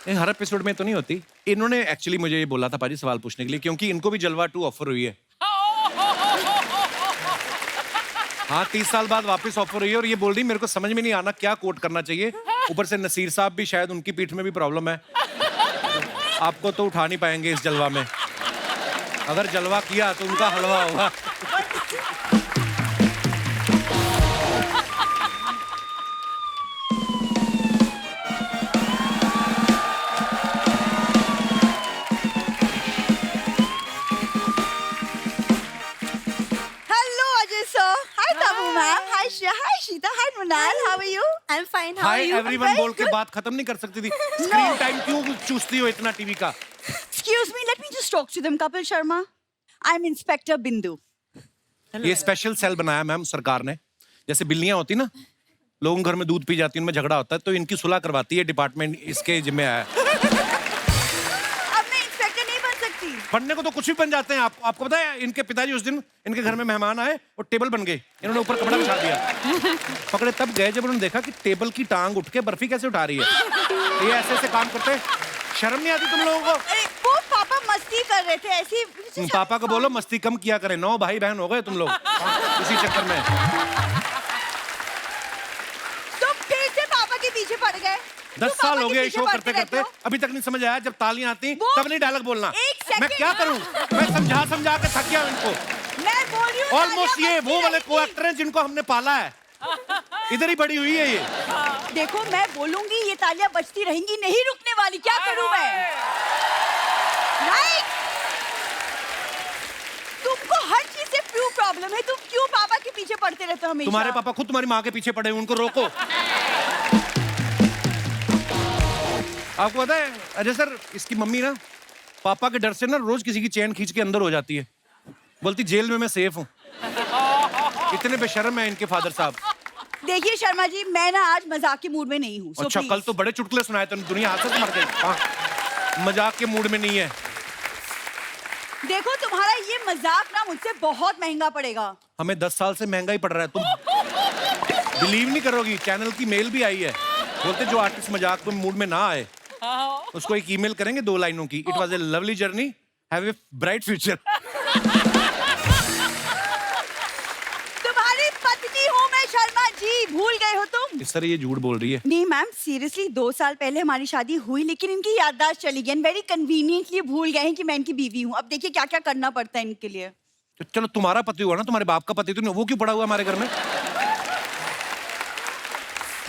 ये हर एपिसोड में तो नहीं होती. इन्होंने एक्चुअली मुझे ये बोला था पाजी सवाल पूछने के लिए, क्योंकि इनको भी जलवा 2 ऑफर हुई है. हाँ, 30 साल बाद वापस ऑफर हुई है, और ये बोल रही मेरे को समझ में नहीं आना क्या कोट करना चाहिए. ऊपर से नसीर साहब भी, शायद उनकी पीठ में भी प्रॉब्लम है. आपको तो उठा नहीं पाएंगे इस जलवा में. अगर जलवा किया तो उनका हलवा होगा. Hello, Ajay sir. Hi, Tabu ma'am. Hi, Shia. Hi, Sheeta. Hi, Munal. How are you? I'm fine. How are hi you? Everyone बोल के बात खत्म नहीं कर सकती थी. स्क्रीन टाइम क्यों चूसती हो इतना टीवी का? Excuse me, let me just talk to them, Kapil Sharma. I am inspector बिंदु। ये स्पेशल सेल बनाया मैम सरकार ने। जैसे बिल्लियां होती ना, लोगों के घर में दूध पी जाती है, उनमें झगड़ा होता है, तो इनकी सुलह करवाती है डिपार्टमेंट, इसके जिम्मे आया। अब मैं इंस्पेक्टर नहीं बन सकती। बनने को तो कुछ भी बन जाते हैं। आपको पता है, इनके पिताजी उस दिन इनके घर में मेहमान आए और टेबल बन गए, इन्होंने ऊपर कपड़ा बिछा दिया। पकड़े तब गए जब उन्होंने देखा कि टेबल की टांग उठ के बर्फी कैसे उठा रही है। ये ऐसे ऐसे काम करते हैं, शर्म नहीं आती तुम लोगों को? अरे वो पापा मस्ती कर रहे थे ऐसी। पापा को बोलो मस्ती कम किया करें, 9 भाई बहन हो गए तुम लोग इसी चक्कर में। तुम फिर से पापा के पीछे पड़ गए। 10 साल हो गए शो करते करते, अभी तक नहीं समझ आया। जब तालियां आती तब नहीं डायलॉग बोलना। मैं क्या करूं? मैं समझा समझा के थक गया इनको। मैं बोल रही हूँ ऑलमोस्ट ये वो वाले को एक्टर हैं जिनको हमने पाला है, इधर ही बड़ी हुई है ये। देखो मैं बोलूंगी, ये तालियां बजती रहेंगी, नहीं रुकने वाली। क्या करूं मैं? राइट? तुमको हर चीज से क्यों प्रॉब्लम है? तुम क्यों पापा के पीछे पड़ते रहते हो हमेशा? तुम्हारे पापा खुद तुम्हारी माँ के पीछे पड़े, उनको रोको। आपको पता है अजय सर, इसकी मम्मी ना पापा के डर से ना रोज किसी की चेन खींच के अंदर हो जाती है, बोलती जेल में मैं सेफ हूँ। इतने बेशर्म है इनके फादर साहब। देखिए शर्मा जी, मैं ना आज मजाक के मूड में नहीं हूँ। अच्छा, कल तो बड़े चुटकुले सुनाए थे, दुनिया हाथ से मर गई। हाँ, मजाक के मूड में नहीं है। देखो तुम्हारा ये मजाक ना मुझसे बहुत महंगा पड़ेगा। हमें 10 साल से महंगा ही पड़ रहा है। तुम बिलीव नहीं करोगी, चैनल की मेल भी आई है, बोलते जो आर्टिस्ट मजाक के मूड में ना आए उसको एक ईमेल करेंगे 2 लाइनों की, it was a lovely journey, have a bright future. तुम्हारी पत्नी हूँ मैं शर्मा जी, भूल गए हो तुम? इस तरह ये झूठ बोल रही है। नहीं मैम, सीरियसली 2 साल पहले हमारी शादी हुई, लेकिन इनकी याददाश्त चली गई। वेरी कन्वीनियंटली भूल गए हैं कि मैं इनकी बीवी हूँ। अब देखिए क्या क्या करना पड़ता है इनके लिए। तो चलो तुम्हारा पति हुआ ना, तुम्हारे बाप का पति, तो वो क्यों पड़ा हुआ हमारे घर में?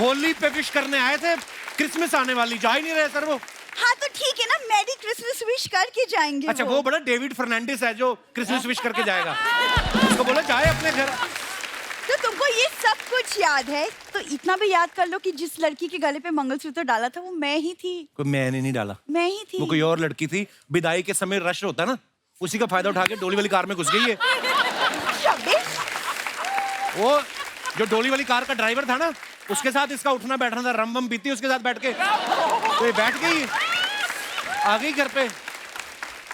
होली पे विश करने आए थे, क्रिसमस आने वाली, जा ही नहीं रहे सर वो। हाँ तो ठीक है ना, मैरी क्रिसमस विश करके जाएंगे। अच्छा, वो बड़ा डेविड फर्नांडिस है जो क्रिसमस विश करके जाएगा, उसको बोलो जाए अपने घर। तो तुमको ये सब कुछ याद है, तो इतना भी याद कर लो कि जिस लड़की के गले पे मंगलसूत्र डाला था वो मैं ही थी। कोई मैंने नहीं डाला, मैं ही थी। वो कोई और लड़की थी। विदाई के समय रश होता है ना, उसी का फायदा उठा के डोली वाली कार में घुस गई है। वो जो डोली वाली कार का ड्राइवर था ना, उसके साथ इसका उठना बैठना था, रम वम पीती उसके साथ बैठ के, तो ये बैठ गई, आ गई घर पे।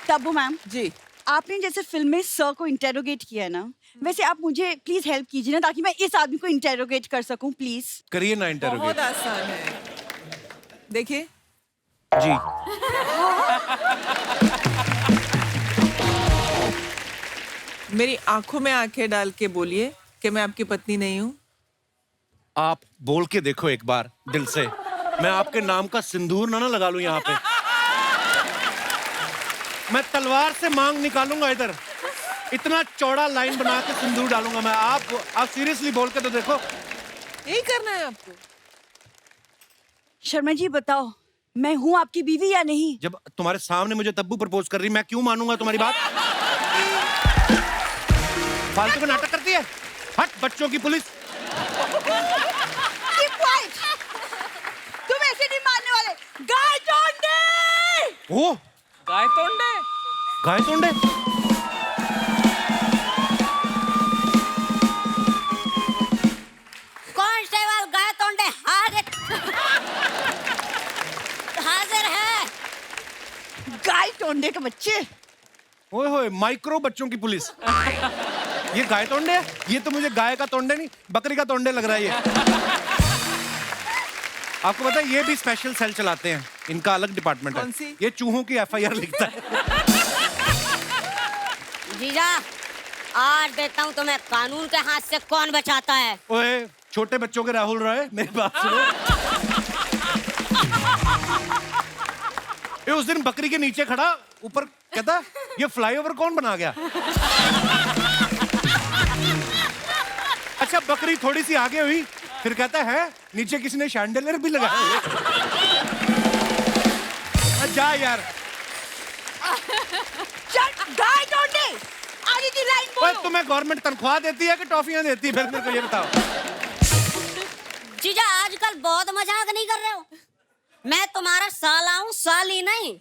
तब्बू मैम जी, आपने जैसे फिल्म में सर को इंटेरोगेट किया है ना, वैसे आप मुझे प्लीज हेल्प कीजिए ना, ताकि मैं इस आदमी को इंटेरोगेट कर सकूं। प्लीज करिए ना बहुत इंटरोगेट। आसान है। देखिए जी, मेरी आंखों में आंखें डाल के बोलिए कि मैं आपकी पत्नी नहीं हूँ। आप बोल के देखो एक बार दिल से, मैं आपके नाम का सिंदूर ना लगा लूं यहाँ पे, मैं तलवार से मांग निकालूंगा इधर, इतना चौड़ा लाइन बना के सिंदूर डालूंगा मैं। आप सीरियसली बोल के तो देखो। यही करना है आपको? शर्मा जी बताओ, मैं हूँ आपकी बीवी या नहीं? जब तुम्हारे सामने मुझे तब्बू प्रपोज कर रही, मैं क्यों मानूंगा तुम्हारी बात? फालतू का नाटक करती है, हट बच्चों की पुलिस। Keep quiet! तुम ऐसे नहीं मानने वाले। गाय तोंडे! ओ, गाय तोंडे। गाय तोंडे। कांस्टेबल गाय तोंडे हाजिर हाजिर है। गाय तोंडे के बच्चे। ओए होए, माइक्रो बच्चों की पुलिस। ये गाय तोंडे है? ये तो मुझे गाय का तोंडे नहीं, बकरी का तोंडे लग रहा है ये। आपको पता है ये भी स्पेशल सेल चलाते हैं, इनका अलग डिपार्टमेंट है। कौन सी? ये चूहों की FIR लिखता है। जीजा, आज देखता हूँ तुम्हें कानून के हाथ से कौन बचाता है। ओए, छोटे बच्चों के राहुल रॉय, मेरी बात सुनो। ये उस दिन बकरी के नीचे खड़ा, ऊपर कहता ये फ्लाईओवर कौन बना गया? अच्छा, बकरी थोड़ी सी आगे हुई, फिर कहता है नीचे किसी ने शैंडलियर भी लगाया है। जा यार। चल गाय तोंडे, आगे की लाइन ओए, बोलो। तुम्हें गवर्नमेंट तनख्वाह देती है कि टॉफियां देती है? फिर मेरे को ये बताओ। जीजा, आजकल बहुत मजाक नहीं कर रहे हो? मैं तुम्हारा साला हूँ, साली नहीं।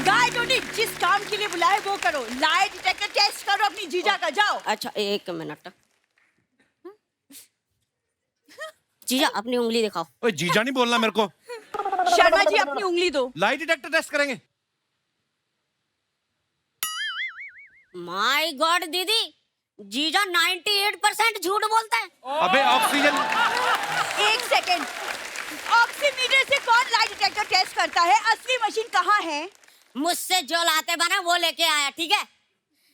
गाय तोंडे, जिस काम के लिए बुलाया है वो करो, लाई डिटेक्टर टेस्ट करो अपनी जीजा का, जाओ। अच्छा 1 मिनट। जीजा अपनी उंगली दिखाओ। ओए जीजा नहीं बोलना मेरे को। शर्मा जी अपनी उंगली दो। लाई डिटेक्टर टेस्ट करेंगे। माय गॉड दीदी, जीजा 98% झूठ बोलता है। अबे ऑक्सीजन। 1 सेकेंड, ऑक्सीमीटर से कौन लाई डिटेक्टर टेस्ट करता है? असली मशीन कहाँ है? मुझसे जो लाते बना वो लेके आया, ठीक है?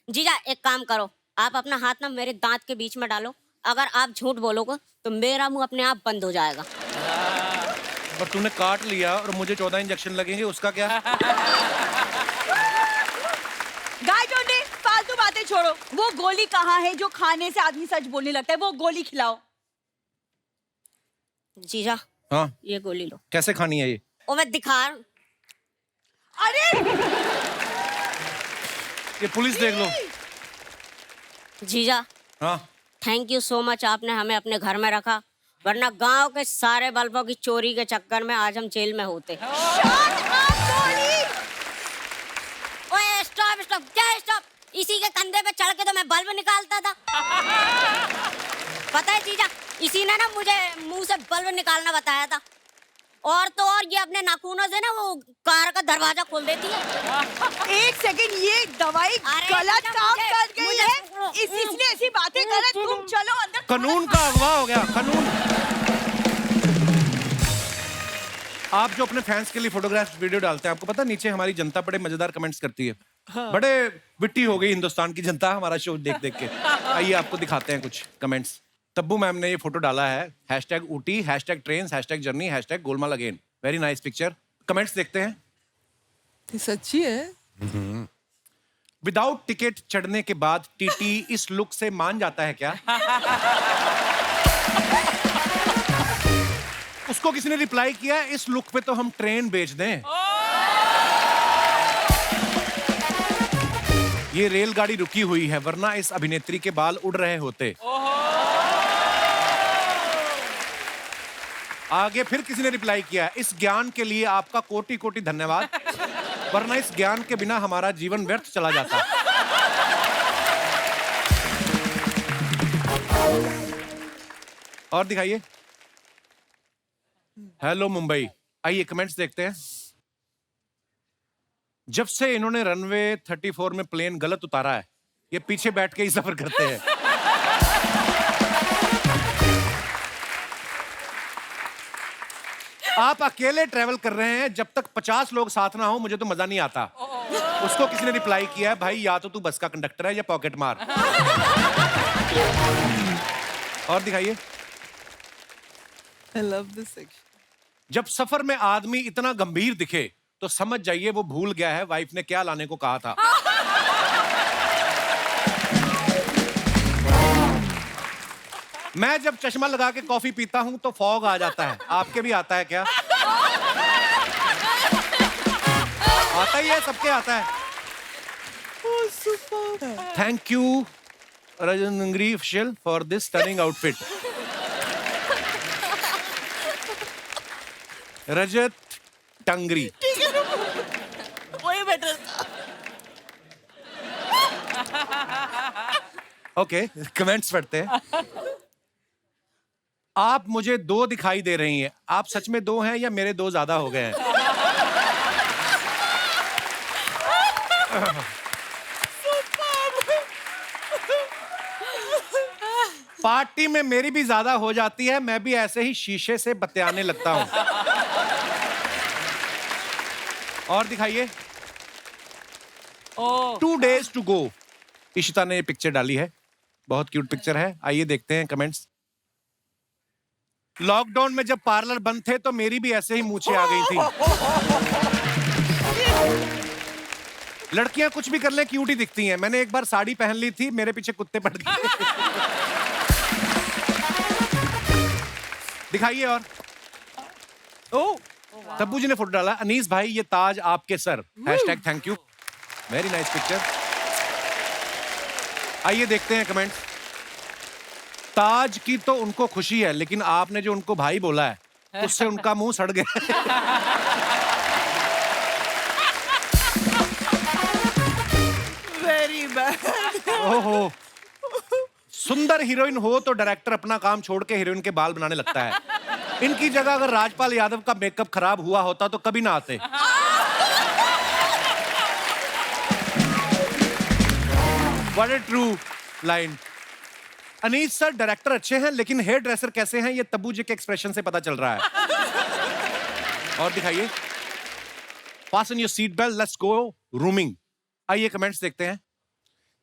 जीजा एक काम करो, आप अपना हाथ ना मेरे दांत के बीच में डालो। अगर आप झूठ बोलोगे तो मेरा मुंह अपने आप बंद हो जाएगा। पर तूने काट लिया और मुझे 14 इंजेक्शन लगेंगे, उसका क्या? गाय डोंडे, फालतू बातें छोड़ो। वो गोली कहाँ है जो खाने से आदमी सच बोलने लगता है? वो गोली खिलाओ। जीजा हाँ ये गोली लो। कैसे खानी है ये? ओ मैं दिखा रहा हूं। अरे ये पुलिस देख लो। जीजा हाँ थैंक यू सो मच, आपने हमें अपने घर में रखा, वरना गांव के सारे बल्बों की चोरी के चक्कर में आज हम जेल में होते। ओए स्टॉप स्टॉप, क्या स्टॉप? इसी के कंधे पे चढ़ के तो मैं बल्ब निकालता था। पता है जीजा, इसी ने ना मुझे मुंह से बल्ब निकालना बताया था। और तो और ये अपने नाखूनों से ना वो कार का दरवाजा खोल देती है। 1 सेकेंड, ये दवाई गलत काम कर गई है, इसलिए ऐसी बातें कर रहे। तुम चलो अंदर। कानून का अगवा हो गया, कानून। आप जो अपने फैंस के लिए फोटोग्राफ्स वीडियो डालते हैं, आपको पता है नीचे हमारी जनता बड़े मजेदार कमेंट्स करती है। बड़े विट्टी हो गई हिंदुस्तान की जनता हमारा शो देख देख के। आइए आपको दिखाते हैं कुछ कमेंट्स। तब्बू मैम ने ये फोटो डाला है, #Ooty, #trains, #journey, #Golmaal again. Very nice picture. Comments देखते हैं। ये सच्ची है? विदाउट टिकट चढ़ने के बाद टीटी इस लुक से मान जाता है क्या? उसको किसी ने रिप्लाई किया, इस लुक पे तो हम ट्रेन बेच दें। ये रेलगाड़ी रुकी हुई है, वरना इस अभिनेत्री के बाल उड़ रहे होते। आगे फिर किसी ने रिप्लाई किया, इस ज्ञान के लिए आपका कोटि कोटि धन्यवाद, वरना इस ज्ञान के बिना हमारा जीवन व्यर्थ चला जाता। और दिखाइए। हेलो मुंबई। आइए कमेंट्स देखते हैं। जब से इन्होंने रनवे 34 में प्लेन गलत उतारा है, ये पीछे बैठ के ही सफर करते हैं। आप अकेले ट्रेवल कर रहे हैं, जब तक 50 लोग साथ ना हो मुझे तो मजा नहीं आता। उसको किसी ने रिप्लाई किया है, भाई या तो तू बस का कंडक्टर है या पॉकेट मार। और दिखाइए। I love this section. जब सफर में आदमी इतना गंभीर दिखे तो समझ जाइए वो भूल गया है वाइफ ने क्या लाने को कहा था। मैं जब चश्मा लगा के कॉफी पीता हूं तो फॉग आ जाता है। आपके भी आता है क्या? आता ही है, सबके आता है। थैंक यू रजनंगरी official for this stunning outfit. Rajat Tangri. वही बेटर। ओके कमेंट्स पढ़ते हैं। आप मुझे 2 दिखाई दे रही हैं, आप सच में 2 हैं या मेरे 2 ज्यादा हो गए हैं? पार्टी में मेरी भी ज्यादा हो जाती है, मैं भी ऐसे ही शीशे से बतियाने लगता हूं। और दिखाइए। 2 days to go। इशिता ने ये पिक्चर डाली है, बहुत क्यूट पिक्चर है। आइए देखते हैं कमेंट्स। लॉकडाउन में जब पार्लर बंद थे तो मेरी भी ऐसे ही मूंछें आ गई थी। लड़कियां कुछ भी कर ले क्यूट ही दिखती हैं। मैंने एक बार साड़ी पहन ली थी, मेरे पीछे कुत्ते पड़ गए। दिखाइए। और तब्बू जी ने फोटो डाला, अनीस भाई ये ताज आपके sir, #thank you. Very nice picture. आइए देखते हैं कमेंट्स। ताज की तो उनको खुशी है, लेकिन आपने जो उनको भाई बोला है उससे उनका मुंह सड़ गया। Very bad. ओहो, सुंदर हीरोइन हो तो डायरेक्टर अपना काम छोड़ के हीरोइन के बाल बनाने लगता है। इनकी जगह अगर राजपाल यादव का मेकअप खराब हुआ होता तो कभी ना आते। What a true line. Anees sir director अच्छे हैं लेकिन हेयर ड्रेसर कैसे हैं ये तब्बू जी के एक्सप्रेशन से पता चल रहा है। और दिखाइए। Fasten your seat belt, let's go rooming. आइए कमेंट्स देखते हैं।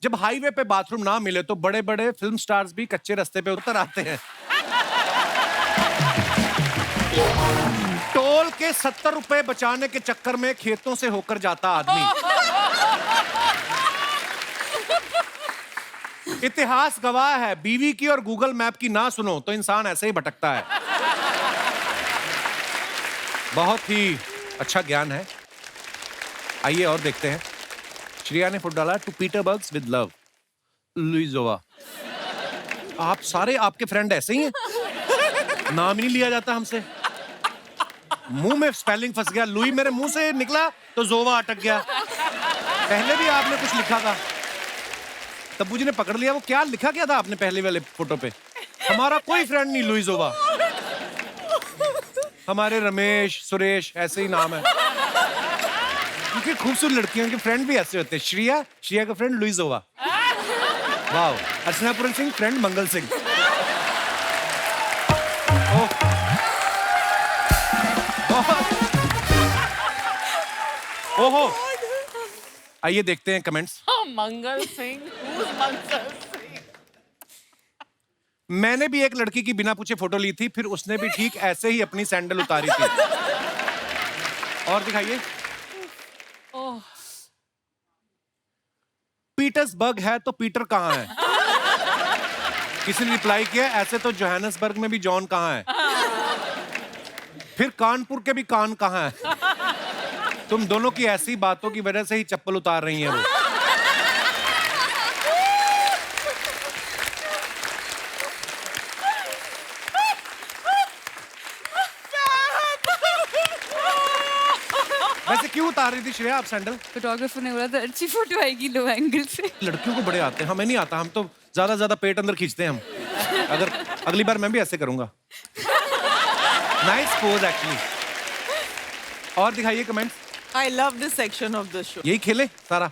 जब हाईवे पे बाथरूम ना मिले तो बड़े बड़े फिल्म स्टार्स भी कच्चे रास्ते पे उतर आते हैं। टोल के 70 रुपए बचाने के चक्कर में खेतों से होकर जाता आदमी। इतिहास गवाह है, बीवी की और गूगल मैप की ना सुनो तो इंसान ऐसे ही भटकता है। बहुत ही अच्छा ज्ञान है। आइए और देखते हैं। श्रेया ने फुट डाला टू पीटरबर्ग्स विद लव, लुइजोवा। आप सारे आपके फ्रेंड ऐसे ही हैं? नाम ही नहीं लिया जाता हमसे। मुंह में स्पेलिंग फंस गया, लुई मेरे मुंह से निकला तो जोवा अटक गया। पहले भी आपने कुछ लिखा था, तब्बू जी ने पकड़ लिया। वो क्या लिखा क्या था आपने पहले वाले फोटो पे? हमारा कोई फ्रेंड नहीं लुइजोवा, हमारे रमेश सुरेश ऐसे ही नाम है। क्योंकि खूबसूरत लड़कियों के फ्रेंड भी ऐसे होते हैं। श्रेया का friend लुइजोवा। Wow. Archana Puran Singh friend Mangal Singh. ओहो। आइए देखते हैं कमेंट्स। मंगल सिंह, मंगल सिंह। मैंने भी एक लड़की की बिना पूछे फोटो ली थी, फिर उसने भी ठीक ऐसे ही अपनी सैंडल उतारी थी। और दिखाइए। पीटर्सबर्ग है तो पीटर कहाँ है? किसी ने रिप्लाई किया ऐसे तो जोहानसबर्ग में भी जॉन कहाँ है? फिर कानपुर के भी कान कहाँ है? तुम दोनों की ऐसी बातों की वजह से ही चप्पल उतार रही हैं वो। वैसे क्यों उतार रही थी श्रेया आप सैंडल? फोटोग्राफर ने बोला था अच्छी फोटो आएगी लो एंगल से। लड़कियों को बड़े आते हैं, हमें नहीं आता। हम तो ज्यादा पेट अंदर खींचते हैं हम। अगर अगली बार मैं भी ऐसे करूंगा। Nice pose actually. और दिखाइए comments. I love this section of the show. यही खेले सारा।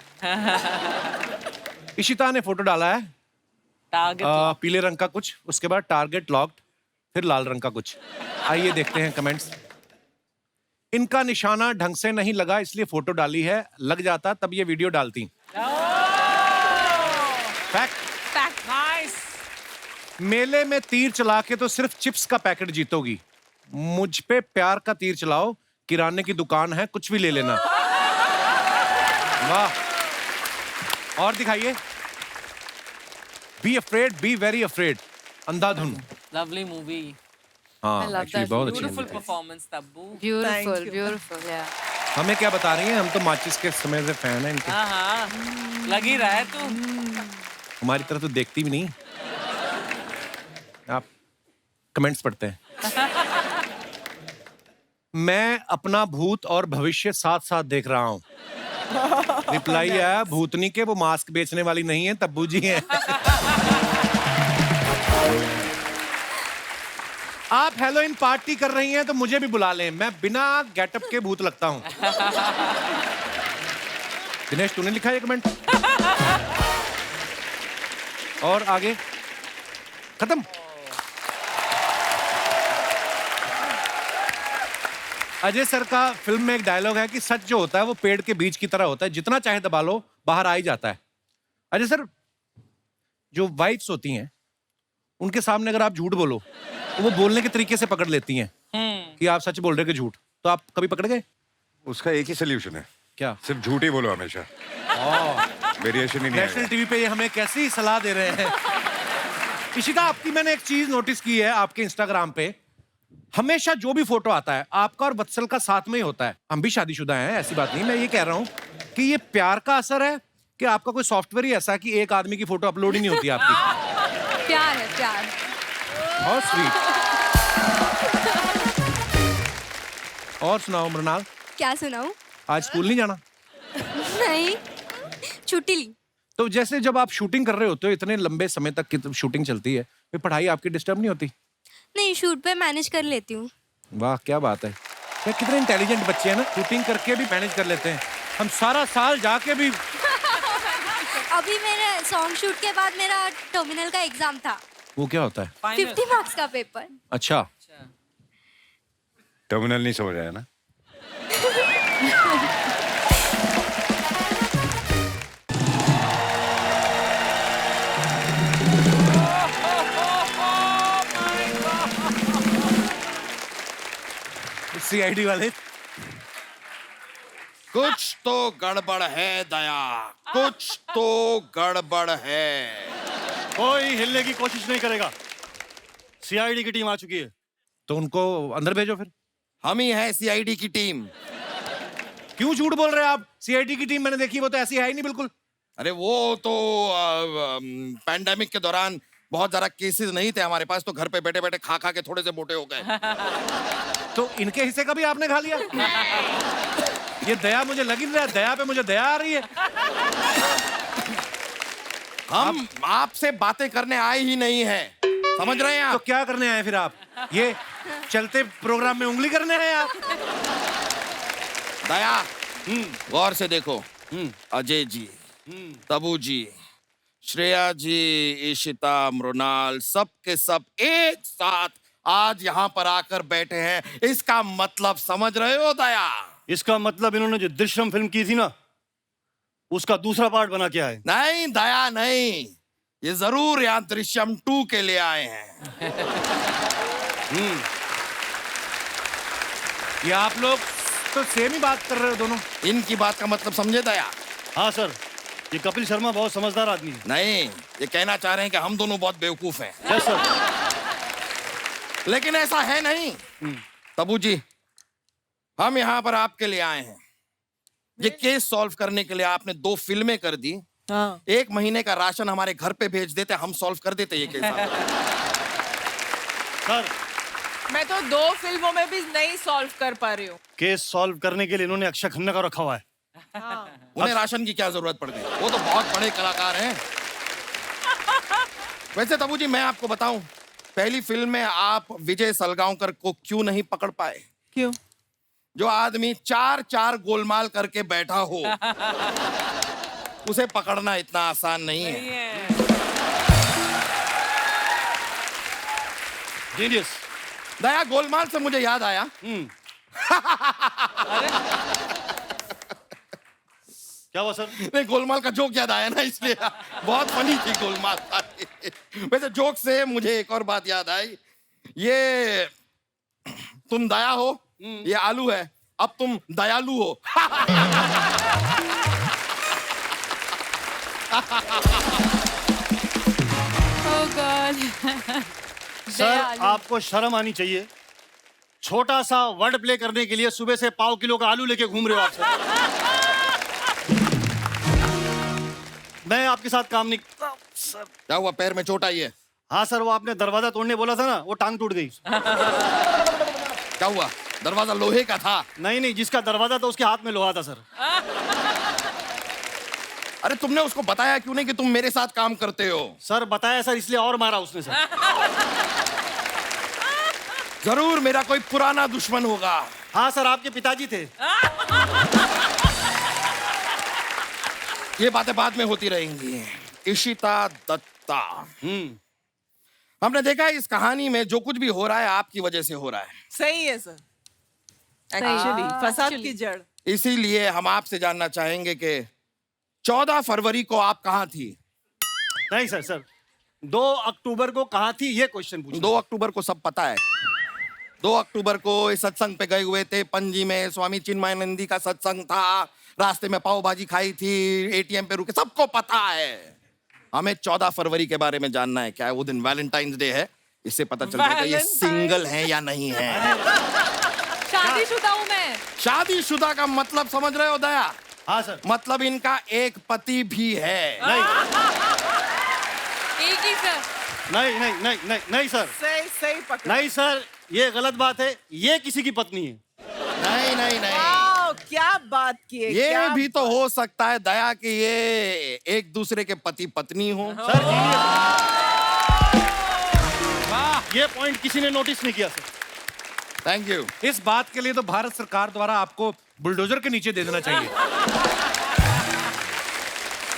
इशिता ने फोटो डाला है पीले रंग का कुछ, उसके बाद टारगेट लॉक्ड, फिर लाल रंग का कुछ। आइए देखते हैं कमेंट्स। इनका निशाना ढंग से नहीं लगा इसलिए फोटो डाली है, लग जाता तब ये वीडियो डालती। फैक्ट। नाइस। मेले में तीर चला के तो सिर्फ चिप्स का पैकेट जीतोगी, मुझ पे प्यार का तीर चलाओ, किराने की दुकान है कुछ भी ले लेना। वाह। और दिखाइए। Be afraid, be very afraid, Andhadhun. Lovely movie. हाँ I love एक्चुअली that. बहुत अच्छी Beautiful है। performance, Tabu. Thank Beautiful, you. beautiful, yeah. हमें क्या बता रही हैं? हम तो माचिस के समय से फैन हैं इनके। हाँ, लग ही रहा है तू। हमारी तरह तो देखती भी नहीं। आप कमेंट्स पढ़ते हैं। मैं अपना भूत और भविष्य साथ साथ देख रहा हूँ। रिप्लाई आया भूतनी के वो मास्क बेचने वाली नहीं है, तब्बू जी हैं। आप हेलोइन पार्टी कर रही हैं तो मुझे भी बुला लें, मैं बिना गेटअप के भूत लगता हूं। दिनेश तूने लिखा है कमेंट। और आगे खत्म। अजय सर का फिल्म में एक डायलॉग है कि सच जो होता है वो पेड़ के बीज की तरह होता है, जितना चाहे दबा लो बाहर आ ही जाता है। अजय सर, जो वाइफ्स होती हैं उनके सामने अगर आप झूठ बोलो तो वो बोलने के तरीके से पकड़ लेती हैं कि आप सच बोल रहे कि झूठ, तो आप कभी पकड़ गए? उसका एक ही सोल्यूशन है, क्या? सिर्फ झूठ ही बोलो हमेशा। वेरिएशन ही नहीं नेशनल आएगा। टीवी पे ये हमें कैसी सलाह दे रहे हैं। इशिता, आपकी मैंने एक चीज नोटिस की है, आपके इंस्टाग्राम पे हमेशा जो भी फोटो आता है आपका और वत्सल का साथ में ही होता है। हम भी शादीशुदा हैं, ऐसी बात नहीं। मैं ये कह रहा हूँ कि ये प्यार का असर है कि आपका कोई सॉफ्टवेयर ही ऐसा है कि एक आदमी की फोटो अपलोड ही नहीं होती आपकी। प्यार है प्यार। बहुत स्वीट। और सुनाओ मृणाल। क्या सुनाऊं? आज स्कूल नहीं जाना? नहीं, छुट्टी ली। तो जैसे जब आप शूटिंग कर रहे होते हो इतने लंबे समय तक शूटिंग चलती है, फिर पढ़ाई आपकी डिस्टर्ब नहीं होती? नहीं, शूट पे मैनेज कर लेती हूँ। वाह क्या बात है, क्या कितने इंटेलिजेंट बच्चे हैं ना, शूटिंग करके भी मैनेज कर लेते हैं। हम सारा साल जाके भी। अभी मेरे सॉन्ग शूट के बाद मेरा टर्मिनल का एग्जाम था। वो क्या होता है? 50 मार्क्स का पेपर। अच्छा, टर्मिनल नहीं समझ आया ना? सीआईडी वाले कुछ तो गड़बड़ है दया, कुछ तो गड़बड़ है। कोई हिलने की कोशिश नहीं करेगा। सीआईडी की टीम आ चुकी है। तो उनको अंदर भेजो फिर। हम ही हैं सीआईडी की टीम। क्यों झूठ बोल रहे हैं आप? सीआईडी की टीम मैंने देखी, वो तो ऐसी है ही नहीं बिल्कुल। अरे वो तो पैंडेमिक के दौरान बहुत ज्यादा केसेस नहीं थे हमारे पास, तो घर पे बैठे बैठे खा खा के थोड़े से मोटे हो गए। तो इनके हिस्से का भी आपने खा लिया? ये दया मुझे लग ही नहीं रहा, दया पे मुझे दया आ रही है। हम आपसे बातें करने आए ही नहीं हैं, समझ रहे हैं तो आप? क्या करने आए फिर आप? ये चलते प्रोग्राम में उंगली करने हैं आप? दया, गौर से देखो, अजय जी, तबू जी, श्रेया जी, ईशिता, मृणाल, सब के सब एक साथ आज यहाँ पर आकर बैठे हैं। इसका मतलब समझ रहे हो दया? इसका मतलब इन्होंने जो दृश्यम फिल्म की थी ना, उसका दूसरा पार्ट बना के आए। नहीं दया नहीं, ये जरूर यहाँ दृश्यम 2 के लिए आए हैं। ये आप लोग तो सेम ही बात कर रहे हो दोनों। इनकी बात का मतलब समझे दया? हाँ सर, ये कपिल शर्मा बहुत समझदार आदमी है। नहीं, ये कहना चाह रहे हैं कि हम दोनों बहुत बेवकूफ हैं। Yes sir. लेकिन ऐसा है नहीं। तबू जी, हम यहाँ पर आपके लिए आए हैं। ये केस सॉल्व करने के लिए आपने 2 फिल्में कर दी। हाँ। 1 महीने का राशन हमारे घर पे भेज देते, हम सॉल्व कर देते ये केस। सर, मैं तो 2 फिल्मों में भी नहीं सॉल्व कर पा रही हूँ। केस सॉल्व करने के लिए इन्होंने अक्षय खन्ना का रखा हुआ है। उन्हें राशन की क्या जरूरत पड़ गई? वो तो बहुत बड़े कलाकार हैं। वैसे तबू जी, मैं आपको बताऊं, पहली फिल्म में आप विजय सलगांवकर को क्यों नहीं पकड़ पाए? क्यों? जो आदमी 4 गोलमाल करके बैठा हो, उसे पकड़ना इतना आसान नहीं है। जीनियस। दया, गोलमाल से मुझे याद आया। क्या हुआ सर? नहीं, गोलमाल का जोक याद आया ना, इसलिए बहुत फनी थी गोलमाल। वैसे जोक से मुझे एक और बात याद आई। ये तुम दया हो, ये आलू है, अब तुम दयालु हो। Oh God. सर, आपको शर्म आनी चाहिए। छोटा सा वर्ड प्ले करने के लिए सुबह से पाव किलो का आलू लेके घूम रहे हो आप सर। मैं आपके साथ काम नहीं। सर, क्या हुआ? पैर में चोट आई है? हाँ सर, वो आपने दरवाजा तोड़ने बोला था ना, वो टांग टूट गई। क्या हुआ? दरवाजा लोहे का था? नहीं नहीं, जिसका दरवाजा था उसके हाथ में लोहा था सर। अरे तुमने उसको बताया क्यों नहीं कि तुम मेरे साथ काम करते हो? सर बताया सर, इसलिए और मारा उसने सर। जरूर मेरा कोई पुराना दुश्मन होगा। हाँ सर, आपके पिताजी थे। ये बातें बाद में होती रहेंगी। इशिता दत्ता, हमने देखा है इस कहानी में जो कुछ भी हो रहा है आपकी वजह से हो रहा है। सही है सर। एक्चुअली फसाद की जड़। इसीलिए हम आपसे जानना चाहेंगे कि 14 फरवरी को आप कहाँ थी? नहीं सर, सर 2 अक्टूबर को कहाँ थी, ये क्वेश्चन पूछा। 2 अक्टूबर को सब पता है। 2 अक्टूबर को इस सत्संग पे गए हुए थे। पणजी में स्वामी चिन्मयानंदी का सत्संग था। रास्ते में पाव भाजी खाई थी, एटीएम पे रुके, सबको पता है। हमें 14 फरवरी के बारे में जानना है। क्या है वो दिन? वैलेंटाइंस डे है, इससे पता चल जाएगा ये सिंगल है या नहीं है। शादीशुदा हूँ मैं। शादीशुदा का मतलब समझ रहे हो दया? हाँ सर। मतलब इनका एक पति भी है। नहीं एक ही सर। नहीं नहीं नहीं नहीं नहीं सर, सही पकड़ा। नहीं सर, ये गलत बात है। ये किसी की पत्नी है। नहीं नहीं नहीं, वाह, क्या बात किए ये क्या भी तो हो सकता है दया कि ये एक दूसरे के पति पत्नी हो। सर वाह, ये पॉइंट किसी ने नोटिस नहीं किया सर। Thank you. इस बात के लिए तो भारत सरकार द्वारा आपको बुलडोजर के नीचे दे देना चाहिए।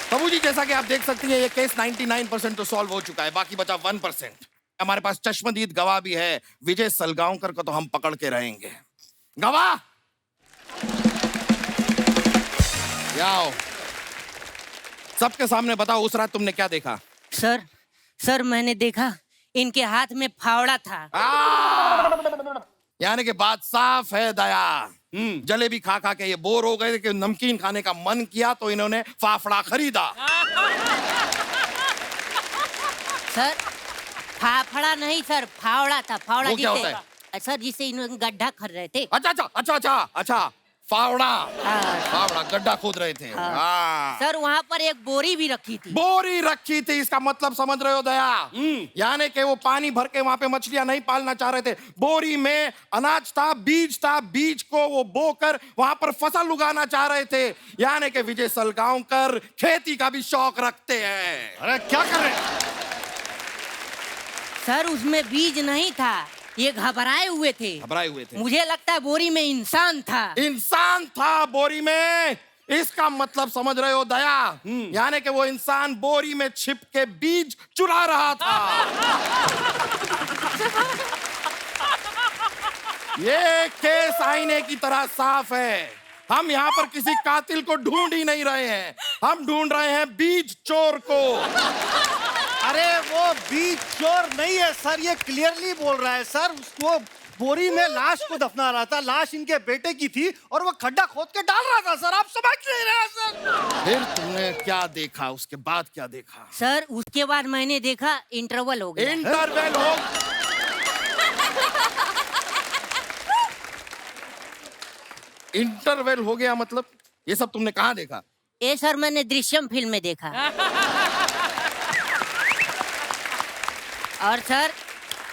प्रभु जी, जैसा कि आप देख सकती हैं ये केस 99% तो सॉल्व हो चुका है, बाकी बचा 1%। हमारे पास चश्मदीद गवाह भी है, विजय सलगांवकर को तो हम पकड़ के रहेंगे। गवाह आओ, सबके सामने बताओ उस रात तुमने क्या देखा? सर मैंने देखा इनके हाथ में फावड़ा था। यानी कि बात साफ है दया। जलेबी खा खा के ये बोर हो गए कि नमकीन खाने का मन किया तो इन्होंने फाफड़ा खरीदा। सर फाफड़ा नहीं सर, फावड़ा था। फावड़ा वो क्या होता है सर, जिसे इन्होंने गड्ढा कर रहे थे। अच्छा फावड़ा। फावड़ा गड्ढा खोद रहे थे। सर वहाँ पर एक बोरी भी रखी थी। बोरी रखी थी, इसका मतलब समझ रहे हो दया? यानी कि वो पानी भर के वहां पे मछलियां नहीं पालना चाह रहे थे। बोरी में अनाज था, बीज को वो बोकर वहां पर फसल उगाना चाह रहे थे। यानी कि विजय सलगांवकर खेती का भी शौक रखते हैं। अरे क्या कर रहे हैं? सर उसमें बीज नहीं था, ये घबराए हुए थे। मुझे लगता है बोरी में इंसान था। बोरी में, इसका मतलब समझ रहे हो दया? यानी कि वो इंसान बोरी में छिप के बीज चुरा रहा था। ये केस आईने की तरह साफ है। हम यहाँ पर किसी कातिल को ढूंढ ही नहीं रहे हैं, हम ढूंढ रहे हैं बीज चोर को। अरे वो बीज चोर नहीं है सर, ये क्लियरली बोल रहा है सर। उसको बोरी में लाश को दफना रहा था, लाश इनके बेटे की थी और वो खड्डा खोद के डाल रहा था सर। आप समझ नहीं रहे सर। फिर तुमने क्या देखा? उसके बाद क्या देखा? सर उसके बाद मैंने देखा इंटरवल हो गया। इंटरवल हो इंटरवल हो गया मतलब? ये सब तुमने कहाँ देखा? ये सर मैंने दृश्यम फिल्म में देखा। और सर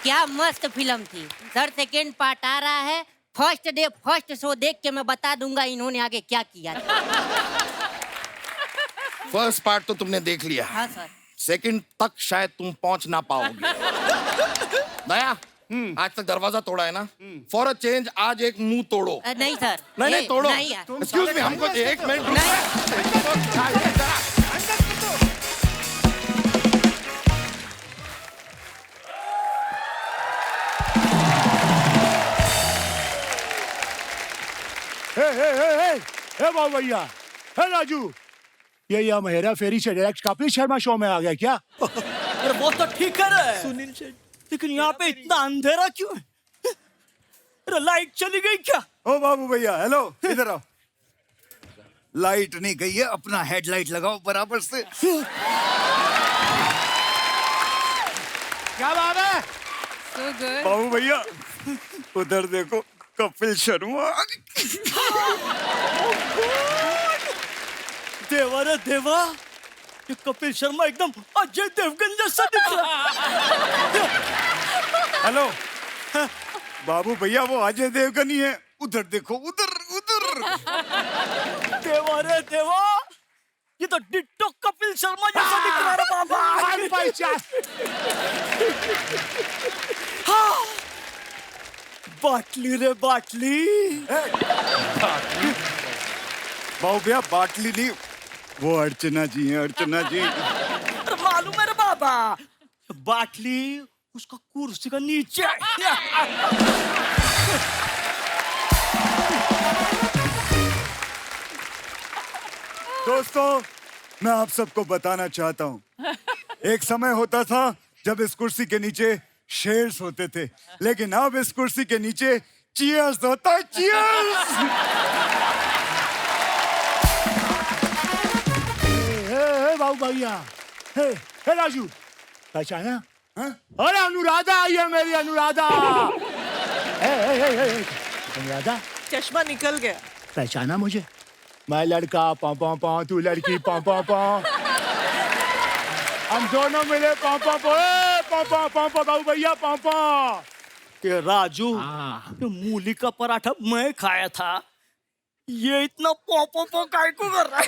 क्या मस्त फिल्म थी सर। सेकेंड पार्ट आ रहा है, फर्स्ट शो देख के मैं बता दूंगा इन्होंने आगे क्या किया। फर्स्ट पार्ट तो तुमने देख लिया। हाँ सर। सेकंड तक शायद तुम पहुंच ना पाओगे। दया, आज तक दरवाजा तोड़ा है ना? फॉर अ चेंज आज एक मुंह तोड़ो। नहीं सर। नहीं तोड़ो। नहीं एक्सक्यूज मी, हमको एक मिनट। हे बाबू भैया, हे राजू, ये यहाँ हेरा फेरी से डायरेक्ट कपिल शर्मा शो में आ गया क्या? अरे वो तो ठीक कर रहा है सुनील शेठ, लेकिन यहाँ पे इतना अंधेरा क्यों है? अरे लाइट चली गई क्या? ओ बाबू भैया, हेलो, इधर आओ। लाइट नहीं गई है, अपना हेडलाइट लगाओ बराबर से। क्या बात है? So good. बाबू भैया उधर देखो, कपिल शर्मा। देवा रे देवा, ये कपिल शर्मा एकदम अजय देवगन जैसा दिख रहा। हेलो बाबू भैया, वो अजय देवगन ही है। उधर देखो, उधर। देवा रे देवा, ये तो डिट्टो कपिल शर्मा जैसा दिख रहा है बाबा। हाँ, बाटली रे बाटली। बाबू भैया बाटली नहीं, वो अर्चना जी हैं, अर्चना जी। मालूम है रे बाबा, बाटली उसका कुर्सी का नीचे है। दोस्तों, मैं आप सबको बताना चाहता हूँ, एक समय होता था जब इस कुर्सी के नीचे शेर्स होते थे, लेकिन अब इस कुर्सी के नीचे चीयर्स होता है। चीयर्स। बाबू भैया, हे राजू, पहचाना? अरे अनुराधा आई है, मेरी अनुराधा। अनुराधा, चश्मा निकल गया। पहचाना मुझे? मैं लड़का पौ पौ पौ, तू लड़की पौ पौ पौ, हम दोनों मिले पौ पौ पौ, पौ पौ पौ पौ, बाबू भैया पौ पौ। ये राजू, ये मूली का पराठा मैं खाया था, ये इतना पो काय को कर रहा है?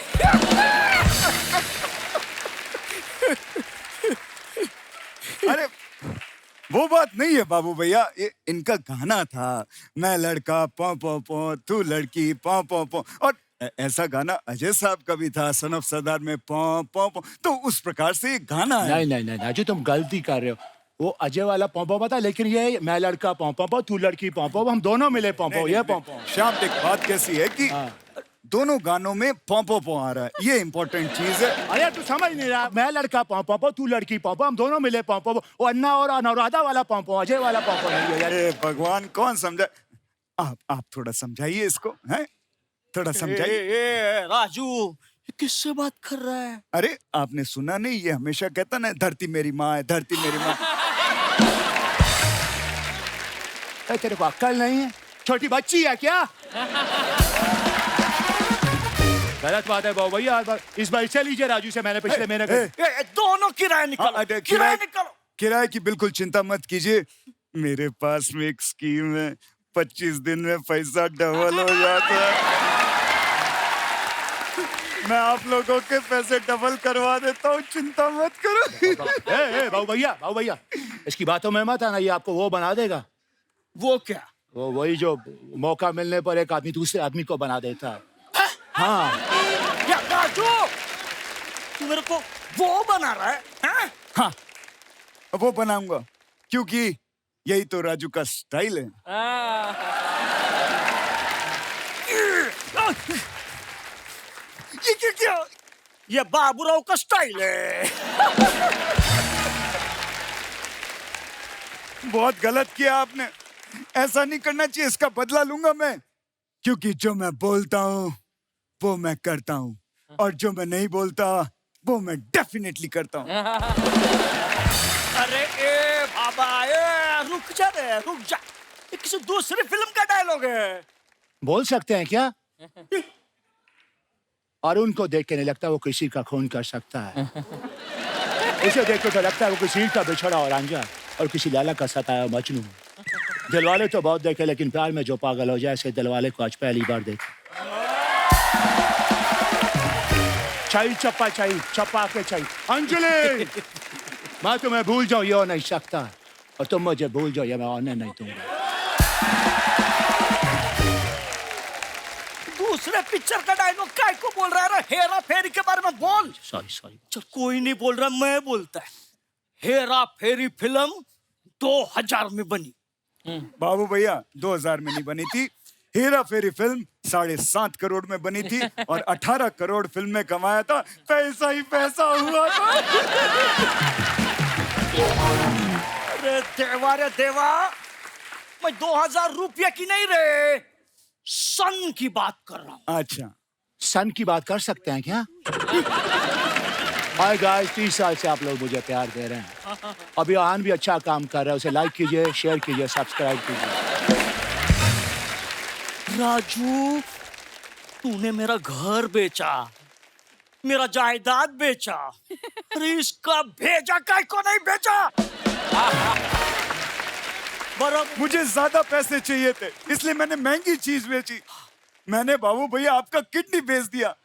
अरे वो बात नहीं है बाबू भैया, ये इनका गाना था, मैं लड़का पौ पौ पौ, तू लड़की पौ पौ पौ, और ऐसा गाना अजय साहब का भी था, सन ऑफ सरदार में पौ पौ पौ, तो उस प्रकार से ये गाना है। नहीं नहीं नहीं राजू, तुम गलती कर रहे हो। वो अजय वाला पौ था, लेकिन ये मैं लड़का पौ, तू लड़की पौ, हम दोनों मिले पौ, ये पौ। श्याम एक बात कैसी है कि दोनों गानों में पौ आ रहा है, ये इम्पोर्टेंट चीज है। अरे तू समझ नहीं रहा, मैं लड़का पौ, तू लड़की पौ, हम दोनों मिले पौ, वो अन्ना और अनुराधा वाला पौ, अजय वाला पौ नहीं है। अरे भगवान, कौन समझा? आप थोड़ा समझाइए इसको, हैं? थोड़ा समझाइए। राजू, किससे बात कर रहा है? अरे आपने सुना नहीं, ये हमेशा कहता ना, धरती मेरी माँ है, धरती मेरी माँ। तेरे को अक्ल नहीं है? छोटी बच्ची है क्या? गलत बात है बाबू भैया, इस बार इससे लीजिए राजू से, मैंने पिछले महीने दोनों किराए निकालो, किराए निकालो। किराए की बिल्कुल चिंता मत कीजिए, मेरे पास में एक स्कीम है, 25 दिन में पैसा डबल हो जाता है। मैं आप लोगों के पैसे डबल करवा देता हूँ, चिंता मत करो। बाबू भैया इसकी बातों में मत आना, ये आपको वो बना देगा। वो क्या? वो वही जो मौका मिलने पर एक आदमी दूसरे आदमी को बना देता है। हाँ क्या राजू, तू मेरे को वो बना रहा है? हाँ, वो बनाऊंगा, क्योंकि यही तो राजू का स्टाइल है। ये क्या? ये बाबूराव का स्टाइल है। बहुत गलत किया आपने, ऐसा नहीं करना चाहिए, इसका बदला लूंगा मैं, क्योंकि जो मैं बोलता हूँ वो मैं करता हूँ, और जो मैं नहीं बोलता वो मैं डेफिनेटली करता हूँ। अरे ए बाबा, रुक जा, ये किसी दूसरी फिल्म का डायलॉग है। बोल सकते हैं क्या? और उनको देख के नहीं लगता वो किसी का खून कर सकता है। इसे देख के तो लगता है वो किसी का बिछड़ा और रांझा और किसी लाला का सताया मजनू। दिलवाले तो बहुत देखे, लेकिन प्यार में जो पागल हो जाए, ऐसे दिलवाले को आज पहली बार देखे। चाहिए चप्पा के चाहिए। अंजलि, मैं तुम्हें भूल जाऊं ये हो नहीं सकता, और तुम मुझे भूल जाओ ये मैं होने नहीं दूंगा। दूसरे पिक्चर का डायलॉग काय को बोल रहा है? हेरा फेरी के बारे में बोल। सॉरी। चल, कोई नहीं बोल रहा, मैं बोलता है। हेरा फेरी फिल्म 2000 में बनी। बाबू भैया 2000 में नहीं बनी थी, हेरा फेरी फिल्म 7.5 करोड़ में बनी थी, और 18 करोड़ फिल्म में कमाया था, पैसा ही पैसा हुआ था। अरे देवा, मैं 2000 रुपया की नहीं रे, सन की बात कर रहा हूँ। अच्छा, सन की बात कर सकते हैं क्या? हाय गाइस, 30 साल से आप लोग मुझे प्यार दे रहे हैं। अभी आन भी अच्छा काम कर रहा है, उसे लाइक कीजिए, शेयर कीजिए, सब्सक्राइब कीजिए। राजू, तूने मेरा घर बेचा, मेरा जायदाद बेचा, अरे इसका भेजा काय को नहीं बेचा? मुझे ज्यादा पैसे चाहिए थे, इसलिए मैंने महंगी चीज बेची। मैंने बाबू भैया आपका किडनी बेच दिया,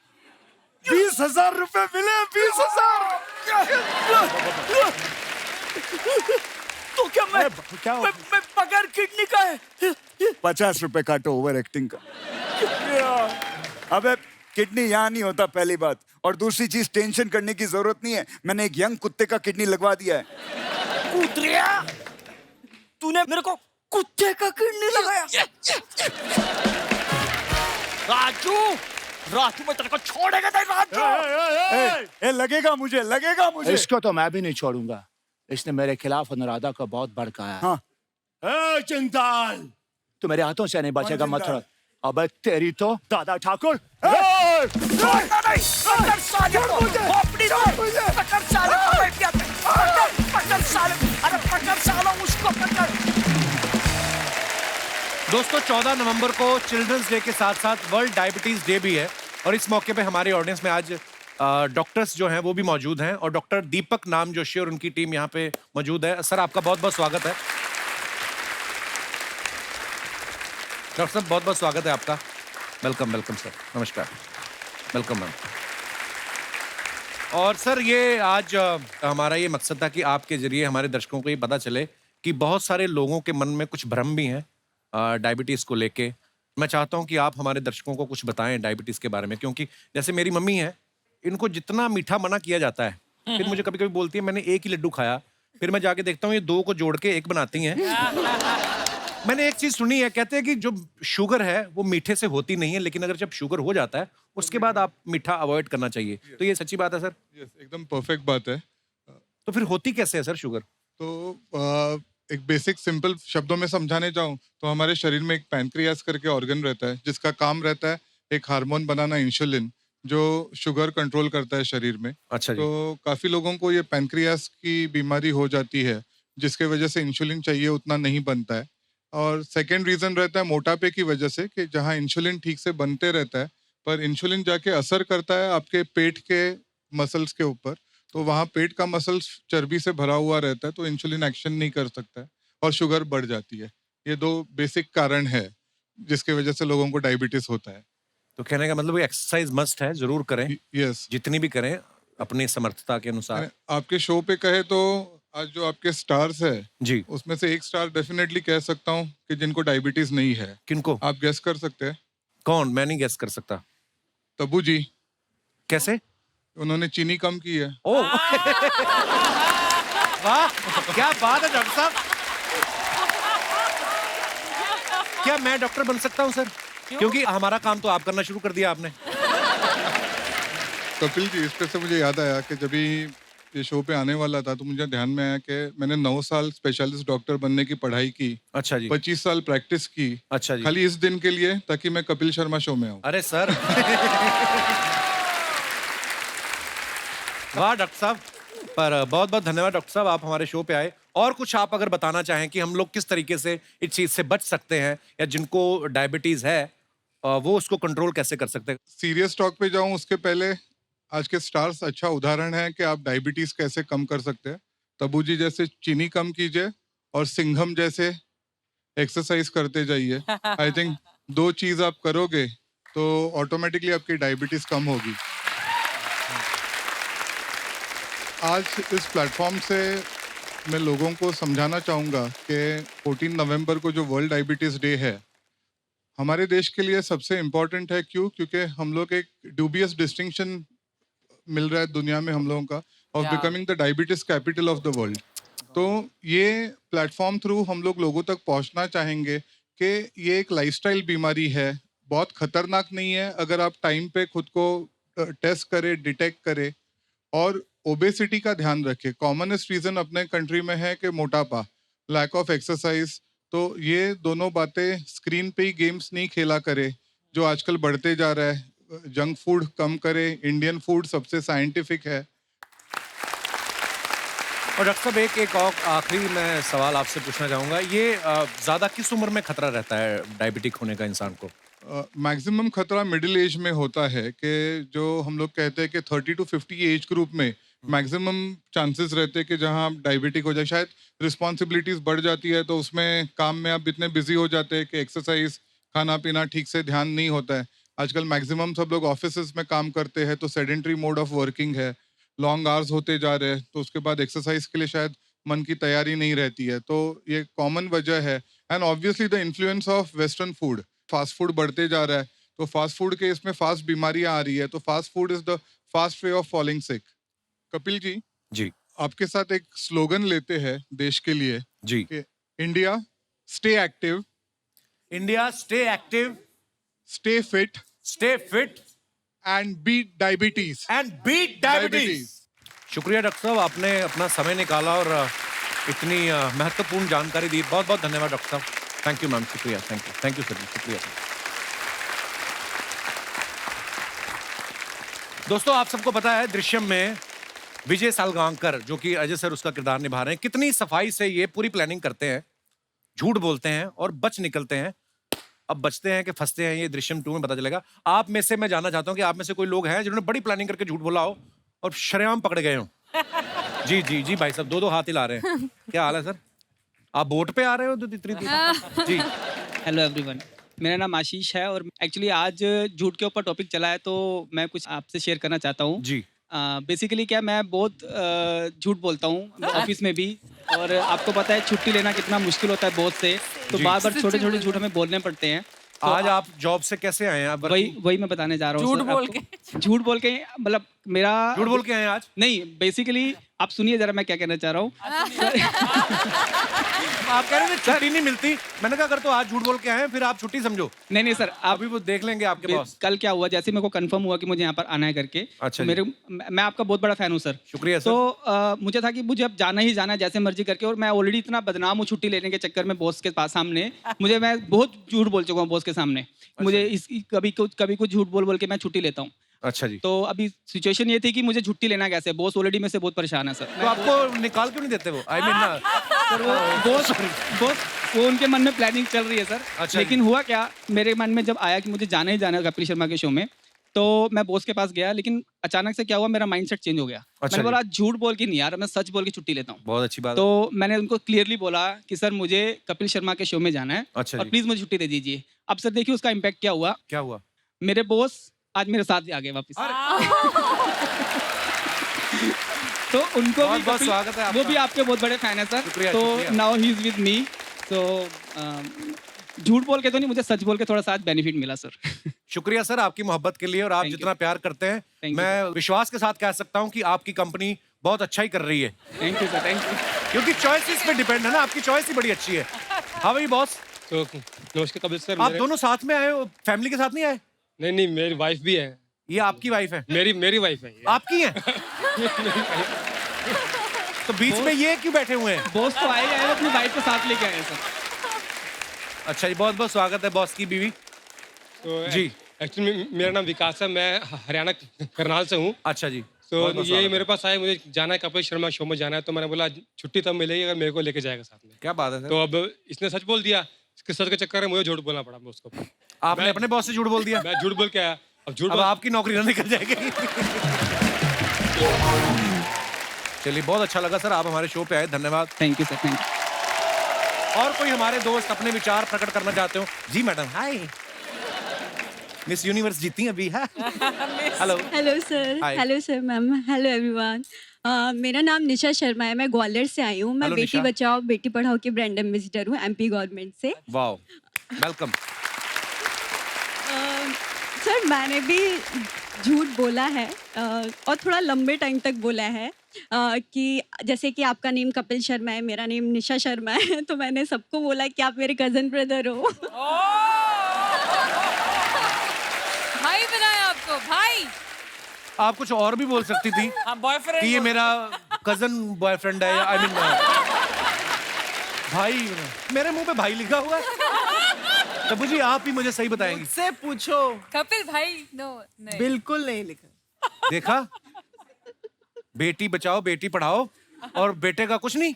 20,000 रुपए मिले। 20,000। तो क्या मैं बगैर किडनी का है? 50 रुपए काटो ओवर एक्टिंग का। अबे किडनी यहाँ नहीं होता, पहली बात, और दूसरी चीज, टेंशन करने की जरूरत नहीं है, मैंने एक यंग कुत्ते का किडनी लगवा दिया है। कुत्रिया, तूने मेरे को कुत्ते का किडनी लगाया? राजू, मैं तेरे को छोड़ेगा नहीं राजू। लगेगा मुझे। इसको तो मैं भी नहीं छोड़ूंगा, इसने मेरे खिलाफ अनुराधा को बहुत भड़काया। हाँ। चिंताल, तू मेरे हाथों से नहीं बचेगा, मत छोड़। अबे तेरी तो दादा ठाकुर। दोस्तों 14 नवंबर को चिल्ड्रंस डे के साथ साथ वर्ल्ड डायबिटीज डे भी है, और इस मौके पे हमारे ऑडियंस में आज डॉक्टर्स जो हैं वो भी मौजूद हैं, और डॉक्टर दीपक नाम जोशी और उनकी टीम यहाँ पे मौजूद है। सर, आपका बहुत बहुत स्वागत है। डॉक्टर साहब, बहुत बहुत स्वागत है आपका। वेलकम वेलकम सर, नमस्कार, वेलकम मैम। और सर ये आज हमारा ये मकसद था कि आपके जरिए हमारे दर्शकों को ये पता चले कि बहुत सारे लोगों के मन में कुछ भ्रम भी हैं डायबिटीज़ को लेके। मैं चाहता हूं कि आप हमारे दर्शकों को कुछ बताएं डायबिटीज़ के बारे में, क्योंकि जैसे मेरी मम्मी है, इनको जितना मीठा मना किया जाता है, फिर मुझे कभी कभी बोलती है मैंने एक ही लड्डू खाया, फिर मैं जाके देखता हूँ ये दो को जोड़ के एक बनाती हैं। मैंने एक चीज सुनी है, कहते हैं कि जो शुगर है वो मीठे से होती नहीं है, लेकिन अगर जब शुगर हो जाता है उसके बाद आप मीठा अवॉइड करना चाहिए। तो ये सच्ची बात है सर? एकदम परफेक्ट बात है। तो फिर होती कैसे है सर शुगर? तो एक बेसिक सिंपल शब्दों में समझाने जाऊं तो हमारे शरीर में एक पैनक्रियास करके ऑर्गन रहता है जिसका काम रहता है एक हार्मोन बनाना, इंसुलिन, जो शुगर कंट्रोल करता है शरीर में। अच्छा जी। तो काफी लोगों को ये पैनक्रियास की बीमारी हो जाती है जिसके वजह से इंसुलिन चाहिए उतना नहीं बनता है। और सेकेंड रीजन रहता है मोटापे की वजह से, कि जहाँ इंसुलिन ठीक से बनते रहता है पर इंसुलिन जाके असर करता है आपके पेट के मसल्स के ऊपर, तो वहाँ पेट का मसल्स चर्बी से भरा हुआ रहता है तो इंसुलिन एक्शन नहीं कर सकता है और शुगर बढ़ जाती है। ये दो बेसिक कारण है जिसके वजह से लोगों को डायबिटीज होता है। तो कहने का मतलब एक्सरसाइज मस्ट है, जरूर करें। यस, जितनी भी करें अपनी समर्थता के अनुसार। आपके शो पे कहे तो आज जो आपके स्टार्स है जी, उसमें से एक स्टार डेफिनेटली कह सकता हूँ कि जिनको डायबिटीज नहीं है। किनको? आप गेस कर सकते हैं? कौन? मैं नहीं गेस कर सकता। तब्बू जी। कैसे? उन्होंने चीनी कम की है। ओ वाह, क्या बात है डॉक्टर साहब। क्या मैं डॉक्टर बन सकता हूँ सर? क्योंकि हमारा काम तो आप करना शुरू कर दिया आपने। कपिल जी, इस पे से मुझे याद आया कि जब भी ये शो पे आने वाला था तो मुझे ध्यान में आया कि मैंने 9 साल स्पेशलिस्ट डॉक्टर बनने की पढ़ाई की। अच्छा जी। 25 साल प्रैक्टिस की। अच्छा जी। खाली इस दिन के लिए ताकि मैं कपिल शर्मा शो में आऊँ। अरे सर वाह डॉक्टर साहब, पर बहुत बहुत धन्यवाद डॉक्टर साहब, आप हमारे शो पे आए। और कुछ आप अगर बताना चाहें कि हम लोग किस तरीके से इस चीज से बच सकते हैं, या जिनको डायबिटीज है वो उसको कंट्रोल कैसे कर सकते हैं? सीरियस टॉक पे जाऊं उसके पहले आज के स्टार्स अच्छा उदाहरण है कि आप डायबिटीज कैसे कम कर सकते हैं। तब्बू जी जैसे चीनी कम कीजिए और सिंघम जैसे एक्सरसाइज करते जाइए। आई थिंक 2 चीज आप करोगे तो ऑटोमेटिकली आपकी डायबिटीज कम होगी। आज इस प्लेटफॉर्म से मैं लोगों को समझाना चाहूँगा कि 14 नवंबर को जो वर्ल्ड डायबिटीज़ डे है हमारे देश के लिए सबसे इम्पोर्टेंट है। क्यों? क्योंकि हम लोग एक ड्यूबियस डिस्टिंक्शन मिल रहा है दुनिया में हम लोगों का, of becoming the diabetes capital of the world. तो ये प्लेटफॉर्म थ्रू हम लोग लोगों तक पहुंचना चाहेंगे कि ये एक लाइफस्टाइल बीमारी है, बहुत खतरनाक नहीं है अगर आप टाइम पे खुद को टेस्ट करें, डिटेक्ट करें और ओबेसिटी का ध्यान रखें। कॉमनेस्ट रीजन अपने कंट्री में है कि मोटापा, लैक ऑफ एक्सरसाइज। तो ये दोनों बातें स्क्रीन पे ही गेम्स नहीं खेला करे जो आजकल बढ़ते जा रहा है। जंक फूड कम करे, इंडियन फूड सबसे साइंटिफिक है। और डॉक्टर साहब एक और आखिरी मैं सवाल आपसे पूछना चाहूँगा, ये ज़्यादा किस उम्र में खतरा रहता है डायबिटिक होने का इंसान को? मैक्सिमम खतरा मिडिल एज में होता है, कि जो हम लोग कहते हैं कि 30 to 50 एज ग्रुप में मैक्सिमम चांसेस रहते हैं कि जहां आप डायबिटिक हो जाए। शायद रिस्पॉन्सिबिलिटीज बढ़ जाती है तो उसमें काम में आप इतने बिजी हो जाते हैं कि एक्सरसाइज, खाना पीना ठीक से ध्यान नहीं होता है। आजकल मैक्सिमम सब लोग ऑफिसेज में काम करते हैं तो सेडेंटरी मोड ऑफ वर्किंग है, लॉन्ग आवर्स होते जा रहे हैं, तो उसके बाद एक्सरसाइज के लिए शायद मन की तैयारी नहीं रहती है। तो ये कॉमन वजह है। And obviously the influence of western food, fast food बढ़ते जा रहा है तो फास्ट फूड के इसमें फास्ट बीमारियां आ रही है। तो fast food is the fast way of falling sick. Kapil ji, जी आपके साथ एक स्लोगन लेते हैं देश के लिए जी, India stay active, India stay active, stay fit and beat diabetes, शुक्रिया डॉक्टर साहब, आपने अपना समय निकाला और इतनी महत्वपूर्ण जानकारी दी। बहुत बहुत धन्यवाद डॉक्टर साहब। थैंक यू मैम, शुक्रिया। थैंक यू सर जी, शुक्रिया सर। दोस्तों, आप सबको पता है दृश्यम में विजय सालगांवकर, जो कि अजय सर उसका किरदार निभा रहे हैं, कितनी सफाई से ये पूरी प्लानिंग करते हैं, झूठ बोलते हैं और बच निकलते हैं। अब बचते हैं कि फंसते हैं, ये दृश्यम 2 में पता चलेगा। आप में से मैं जानना चाहता हूं कि आप में से कोई लोग हैं जिन्होंने बड़ी प्लानिंग करके झूठ बोला हो और शरेआम पकड़े गए हो? जी जी जी भाई साहब, 2 हाथ हिला रहे हैं। क्या हाल है सर? आप बोट पे आ रहे हो तो इतनी दूर? जी हेलो एवरीवन। मेरा नाम आशीष है और एक्चुअली आज झूठ के ऊपर टॉपिक चला है तो मैं कुछ आपसे शेयर करना चाहता हूँ जी। बेसिकली क्या मैं बहुत झूठ बोलता हूँ ऑफिस में भी, और आपको पता है छुट्टी लेना कितना मुश्किल होता है बॉस से, तो जी। बार बार छोटे छोटे झूठ हमें बोलने पड़ते हैं। तो आज आप जॉब से कैसे आए हैं? आप वही मैं बताने जा रहा हूँ। झूठ बोल के मतलब मेरा झूठ बोल के आए आज? नहीं, बेसिकली आप सुनिए जरा मैं क्या कहना चाह रहा हूँ। आप कह रहे थे छुट्टी नहीं मिलती, मैंने कहा अगर तो आज झूठ बोल के आए हैं फिर आप छुट्टी समझो। नहीं सर, आप अभी वो देख लेंगे आपके बॉस। कल क्या हुआ, जैसे मेरे को कंफर्म हुआ कि मुझे यहाँ पर आना है करके, अच्छा तो मैं आपका बहुत बड़ा फैन हूँ सर। शुक्रिया सर। तो मुझे था कि मुझे अब जाना ही जाना है जैसे मर्जी करके, और मैं ऑलरेडी इतना बदनाम हूँ छुट्टी लेने के चक्कर में बॉस के पास सामने। मैं बहुत झूठ बोल चुका हूँ बॉस के सामने। मुझे कभी कुछ झूठ बोल के मैं छुट्टी लेता हूँ। अच्छा जी। तो अभी सिचुएशन ये थी कि मुझे छुट्टी लेना कैसे, बॉस ऑलरेडी मेरे से बहुत परेशान है सर। तो आपको निकाल क्यों नहीं देते वो? आई मीन ना सर वो उनके मन में प्लानिंग चल रही है सर। अच्छा लेकिन हुआ क्या, मेरे मन में जब आया कि मुझे जाना ही जाना है कपिल शर्मा के शो में, तो मैं बॉस के पास गया, लेकिन अचानक से क्या हुआ, मेरा माइंडसेट चेंज हो गया। अच्छा मैंने बोला झूठ बोल के नहीं यार, मैं सच बोल के छुट्टी लेता हूँ। बहुत अच्छी बात। तो मैंने उनको क्लियरली बोला कि सर मुझे कपिल शर्मा के शो में जाना है, अच्छा और जी। प्लीज मुझे छुट्टी दे दीजिए। अब सर देखिए उसका इम्पैक्ट क्या हुआ। क्या हुआ? मेरे बॉस आज मेरे साथ ही आ गए वापस। तो उनको भी बहुत स्वागत है आपका। वो भी आपके बहुत बड़े फैन है सर। शुक्रिया, तो शुक्रिया। Now he is with me. तो झूठ बोल के तो नहीं, मुझे सच बोल के थोड़ा सा बेनिफिट मिला सर। शुक्रिया सर आपकी मोहब्बत के लिए, और आप जितना प्यार करते हैं मैं विश्वास के साथ कह सकता हूँ कि आपकी कंपनी बहुत अच्छा ही कर रही है। Thank you sir, thank you. क्योंकि चॉइसेस पे डिपेंड है ना, आपकी चॉइस ही बड़ी अच्छी है। हाँ भाई बॉस। तो नमस्कार कपिल सर। आप दोनों साथ में आए हो, फैमिली के साथ नहीं आए? नहीं, मेरी वाइफ भी है। ये आपकी वाइफ है? मेरी वाइफ है ये। आपकी है? तो बीच में ये क्यों बैठे हुए हैं? बॉस तो आए हैं, अपनी वाइफ को साथ लेके आए सर। अच्छा जी, बहुत बहुत स्वागत है बॉस की बीवी। तो जी। एक्चुअली मेरा नाम विकास है, मैं हरियाणा करनाल से हूँ। अच्छा जी। तो बहुत बहुत ये स्वागत मेरे पास आए, मुझे जाना है कपिल शर्मा शो में जाना है, तो मैंने बोला छुट्टी तब मिलेगी अगर मेरे को लेके जाएगा साथ में। क्या बात है सर। तो अब इसने सच बोल दिया, इसके सच के चक्कर में मुझे झूठ बोलना पड़ा उसको। आपने अपने बॉस से झूठ बोल दिया? मैं झूठ बोल के आया। अब आपकी नौकरी ना निकल जाएगी। चलिए, बहुत अच्छा लगा सर आप हमारे शो पे आए, धन्यवाद। Thank you sir, thank you. और कोई हमारे दोस्त अपने विचार प्रकट करना चाहते हो? जी मैडम। हाय, मिस यूनिवर्स जीती अभी है। Hello. Hello sir. Hi. Hello sir ma'am. Hello everyone. मेरा नाम निशा शर्मा है, मैं ग्वालियर से आई हूँ। मैं Hello, बेटी निशा। बचाओ बेटी पढ़ाओ की ब्रांड एम्बेसडर हूँ एमपी गवर्नमेंट से। Wow, welcome. सर मैंने भी झूठ बोला है, और थोड़ा लंबे टाइम तक बोला है, कि जैसे कि आपका नेम कपिल शर्मा है, मेरा नेम निशा शर्मा है, तो मैंने सबको बोला कि आप मेरे कजन ब्रदर हो। भाई बनाया आपको भाई। आप कुछ और भी बोल सकती थी बॉयफ्रेंड कि ये मेरा कजन बॉयफ्रेंड है, या आई मीन भाई। मेरे मुंह पे भाई लिखा हुआ है। तब्बू जी आप ही मुझे सही बताएंगी। मुझसे पूछो। कपिल भाई नो नहीं। बिल्कुल नहीं लिखा। देखा, बेटी बचाओ बेटी पढ़ाओ, और बेटे का कुछ नहीं।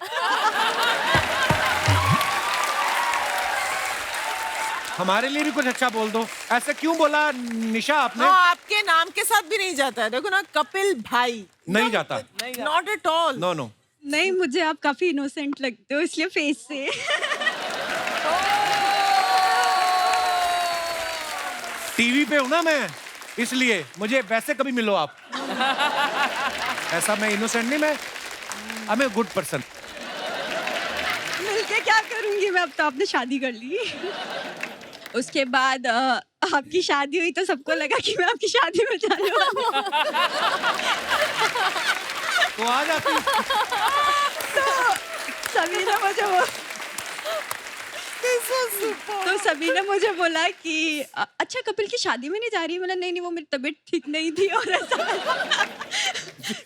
हमारे लिए भी कुछ अच्छा बोल दो। ऐसे क्यों बोला निशा आपने? हाँ, आपके नाम के साथ भी नहीं जाता है, देखो ना, कपिल भाई नहीं जाता। Not at all. No no. नहीं, मुझे आप काफी इनोसेंट लगते हो, इसलिए फेस से। टीवी पे हूं ना मैं, इसलिए मुझे वैसे कभी मिलो आप। ऐसा मैं इनोसेंट नहीं, मैं I am a good person. मिलके क्या करूंगी मैं, अब तो आपने शादी कर ली। उसके बाद आपकी शादी हुई तो सबको लगा कि मैं आपकी शादी में जाने वाली हूँ। तो आ जाती। तो सभी ने मुझे बोला कि अच्छा कपिल की शादी में नहीं जा रही है। मैंने नहीं वो मेरी तबीयत ठीक नहीं थी, और ऐसा।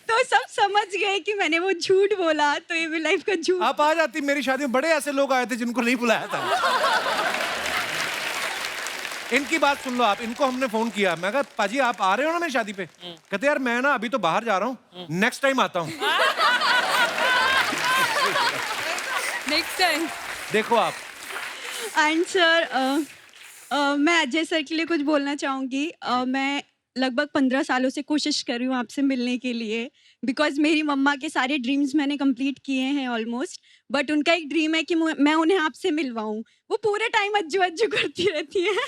तो सब समझ गए कि मैंने वो झूठ बोला, तो ये मेरी लाइफ का झूठ। आप आ जाती मेरी शादी में। बड़े ऐसे लोग आए थे जिनको नहीं बुलाया था। इनकी बात सुन लो आप। इनको हमने फोन किया, मैं कहा पाजी आप आ रहे हो ना मेरी शादी पे? कहते यार मैं ना अभी तो बाहर जा रहा हूँ, नेक्स्ट टाइम आता हूँ। नेक्स्ट टाइम देखो आप। एंड सर मैं अजय सर के लिए कुछ बोलना चाहूँगी। मैं लगभग 15 सालों से कोशिश कर रही हूँ आपसे मिलने के लिए, बिकॉज मेरी मम्मा के सारे ड्रीम्स मैंने कंप्लीट किए हैं ऑलमोस्ट, बट उनका एक ड्रीम है कि मैं उन्हें आपसे मिलवाऊँ। वो पूरे टाइम अज्जू अज्जू करती रहती हैं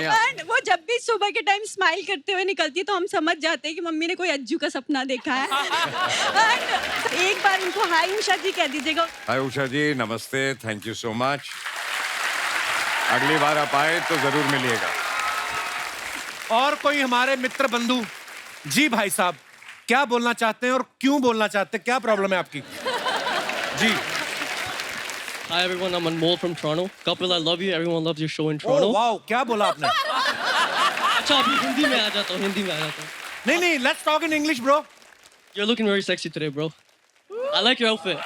एंड वो जब भी सुबह के टाइम स्माइल करते हुए निकलती है तो हम समझ जाते हैं कि मम्मी ने कोई अज्जू का सपना देखा है। एंड एक बार उनको हाय उषा जी कह दीजिएगा। हाय उषा जी, नमस्ते, थैंक यू सो मच। अगली बार आप आए तो जरूर मिलिएगा। और कोई हमारे मित्र बंधु? जी भाई साहब, क्या बोलना चाहते हैं और क्यों बोलना चाहते हैं? क्या प्रॉब्लम है आपकी? जी। Hi everyone, I'm Anmol from Toronto. Couple, I love you. Everyone loves your show in Toronto. Oh wow, क्या बोला आपने? अच्छा, अभी हिंदी में आ जाता हूँ, हिंदी में आ जाता हूँ। नहीं, let's talk in English, bro. You're looking very sexy today, bro. I like your outfit.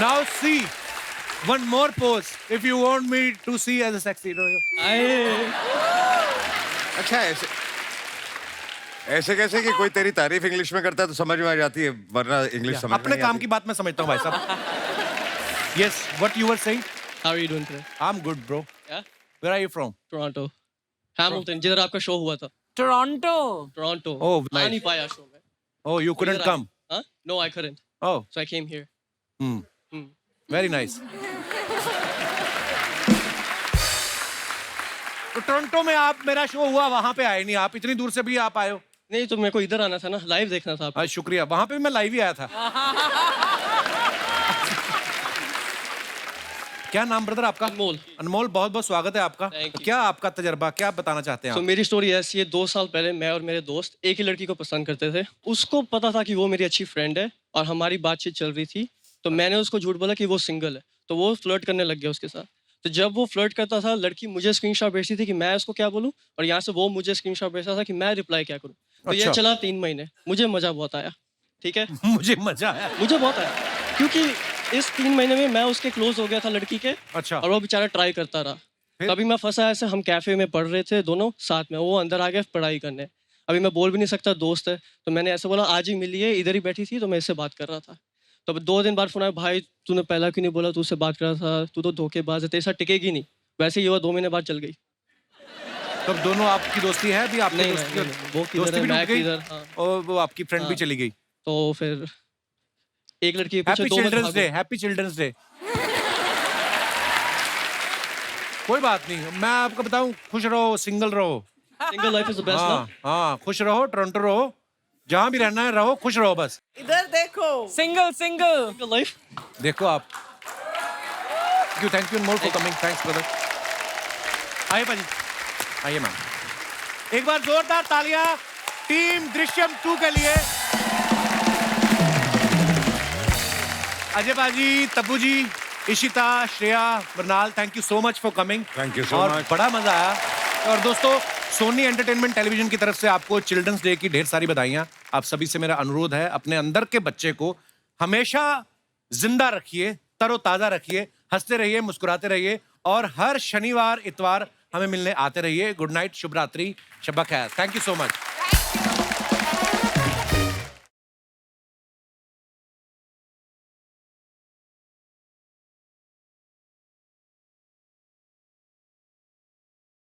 Now see, one more pose. If you want me to see as a sexy, अच्छा, ऐसे कैसे कि कोई तेरी तारीफ इंग्लिश में करता है तो समझ में आ जाती है, वरना इंग्लिश समझ में अपने काम की बात मैं समझता हूँ भाई साहब। Yes, what you were saying? How are you doing today? I'm good, bro. Yeah? Where are you from? Toronto. Hamilton, जिधर आपका शो हुआ था। Toronto. Toronto. Oh, आ nice. नहीं पाया शो में। Oh, you couldn't इधर come? Huh? No, I couldn't. Oh. So I came here. Very nice. तो Toronto में आप, मेरा शो हुआ, वहां पे आए नहीं आप, इतनी दूर से भी आप आए हो? नहीं, तो मेरे को इधर आना था ना, लाइव देखना था आपको। शुक्रिया, वहां पे भी मैं लाइव ही आया था। क्या नाम ब्रदर आपका? अनमोल। अनमोल, बहुत बहुत स्वागत है आपका। क्या आपका तजर्बा, क्या बताना चाहते हैं तो आप? मेरी स्टोरी ऐसी है, 2 साल पहले मैं और मेरे दोस्त एक ही लड़की को पसंद करते थे। उसको पता था कि वो मेरी अच्छी फ्रेंड है और हमारी बातचीत चल रही थी, तो मैंने उसको झूठ बोला कि वो सिंगल है, तो वो फ्लर्ट करने लग गया उसके साथ। तो जब वो फ्लर्ट करता था, लड़की मुझे स्क्रीनशॉट भेजती थी कि मैं उसको क्या बोलूं, और यहाँ से वो मुझे स्क्रीनशॉट भेजता था कि मैं रिप्लाई क्या करूं। तो ये चला 3 महीने। मुझे मजा बहुत आया, ठीक है? मुझे मजा आया, मुझे बहुत आया, क्योंकि इस 3 महीने में मैं उसके क्लोज हो गया था लड़की के। अच्छा। और वो बेचारा ट्राई करता रहा। तभी मैं फंसा ऐसे, हम कैफे में पढ़ रहे थे दोनों साथ में, वो अंदर आ गया पढ़ाई करने। अभी मैं बोल भी नहीं सकता, दोस्त है, तो मैंने ऐसे बोला आज ही मिलिए, इधर ही बैठी थी तो मैं इससे बात कर रहा था। तो अब 2 दिन बाद फोन आया, भाई तूने पहला क्यों नहीं बोला, तू उससे बात कर रहा था, तू तो धोखेबाज है, तेरे साथ टिकेगी नहीं। वैसे ही हुआ, 2 महीने बाद चल गई। तो दोनों आपकी दोस्ती है भी? आपकी नहीं, दोस्ती नहीं, वो दोस्ती किधर है, भी मैं टूट गई किधर, हाँ। और वो आपकी फ्रेंड भी चली गई। तो फिर एक लड़की के पीछे happy 2 children's day, happy children's day. कोई बात नहीं, मैं आपको बताऊं, खुश रहो, सिंगल रहो। Single life is the best ना। हाँ, खुश रहो, टोरंटो रहो, जहां भी रहना है रहो, खुश रहो बस। इधर देखो। Single life. देखो आप। Thank you more for coming, thanks brother. आइए भाजी, आइए मैम। एक बार जोरदार तालियां टीम दृश्यम 2 के लिए। अजय बाजी, Tabbu ji, Ishita, Shriya, Mrunal, thank you so much for coming. Thank you so और मच। बड़ा मजा आया। और दोस्तों, सोनी एंटरटेनमेंट टेलीविजन की तरफ से आपको चिल्ड्रंस डे की ढेर सारी बधाइयां। आप सभी से मेरा अनुरोध है, अपने अंदर के बच्चे को हमेशा जिंदा रखिए, तरोताजा रखिए, हंसते रहिए, मुस्कुराते रहिए, और हर शनिवार इतवार हमें मिलने आते रहिए। गुड नाइट, शुभ रात्रि, शब्बा खैर। Thank you so much.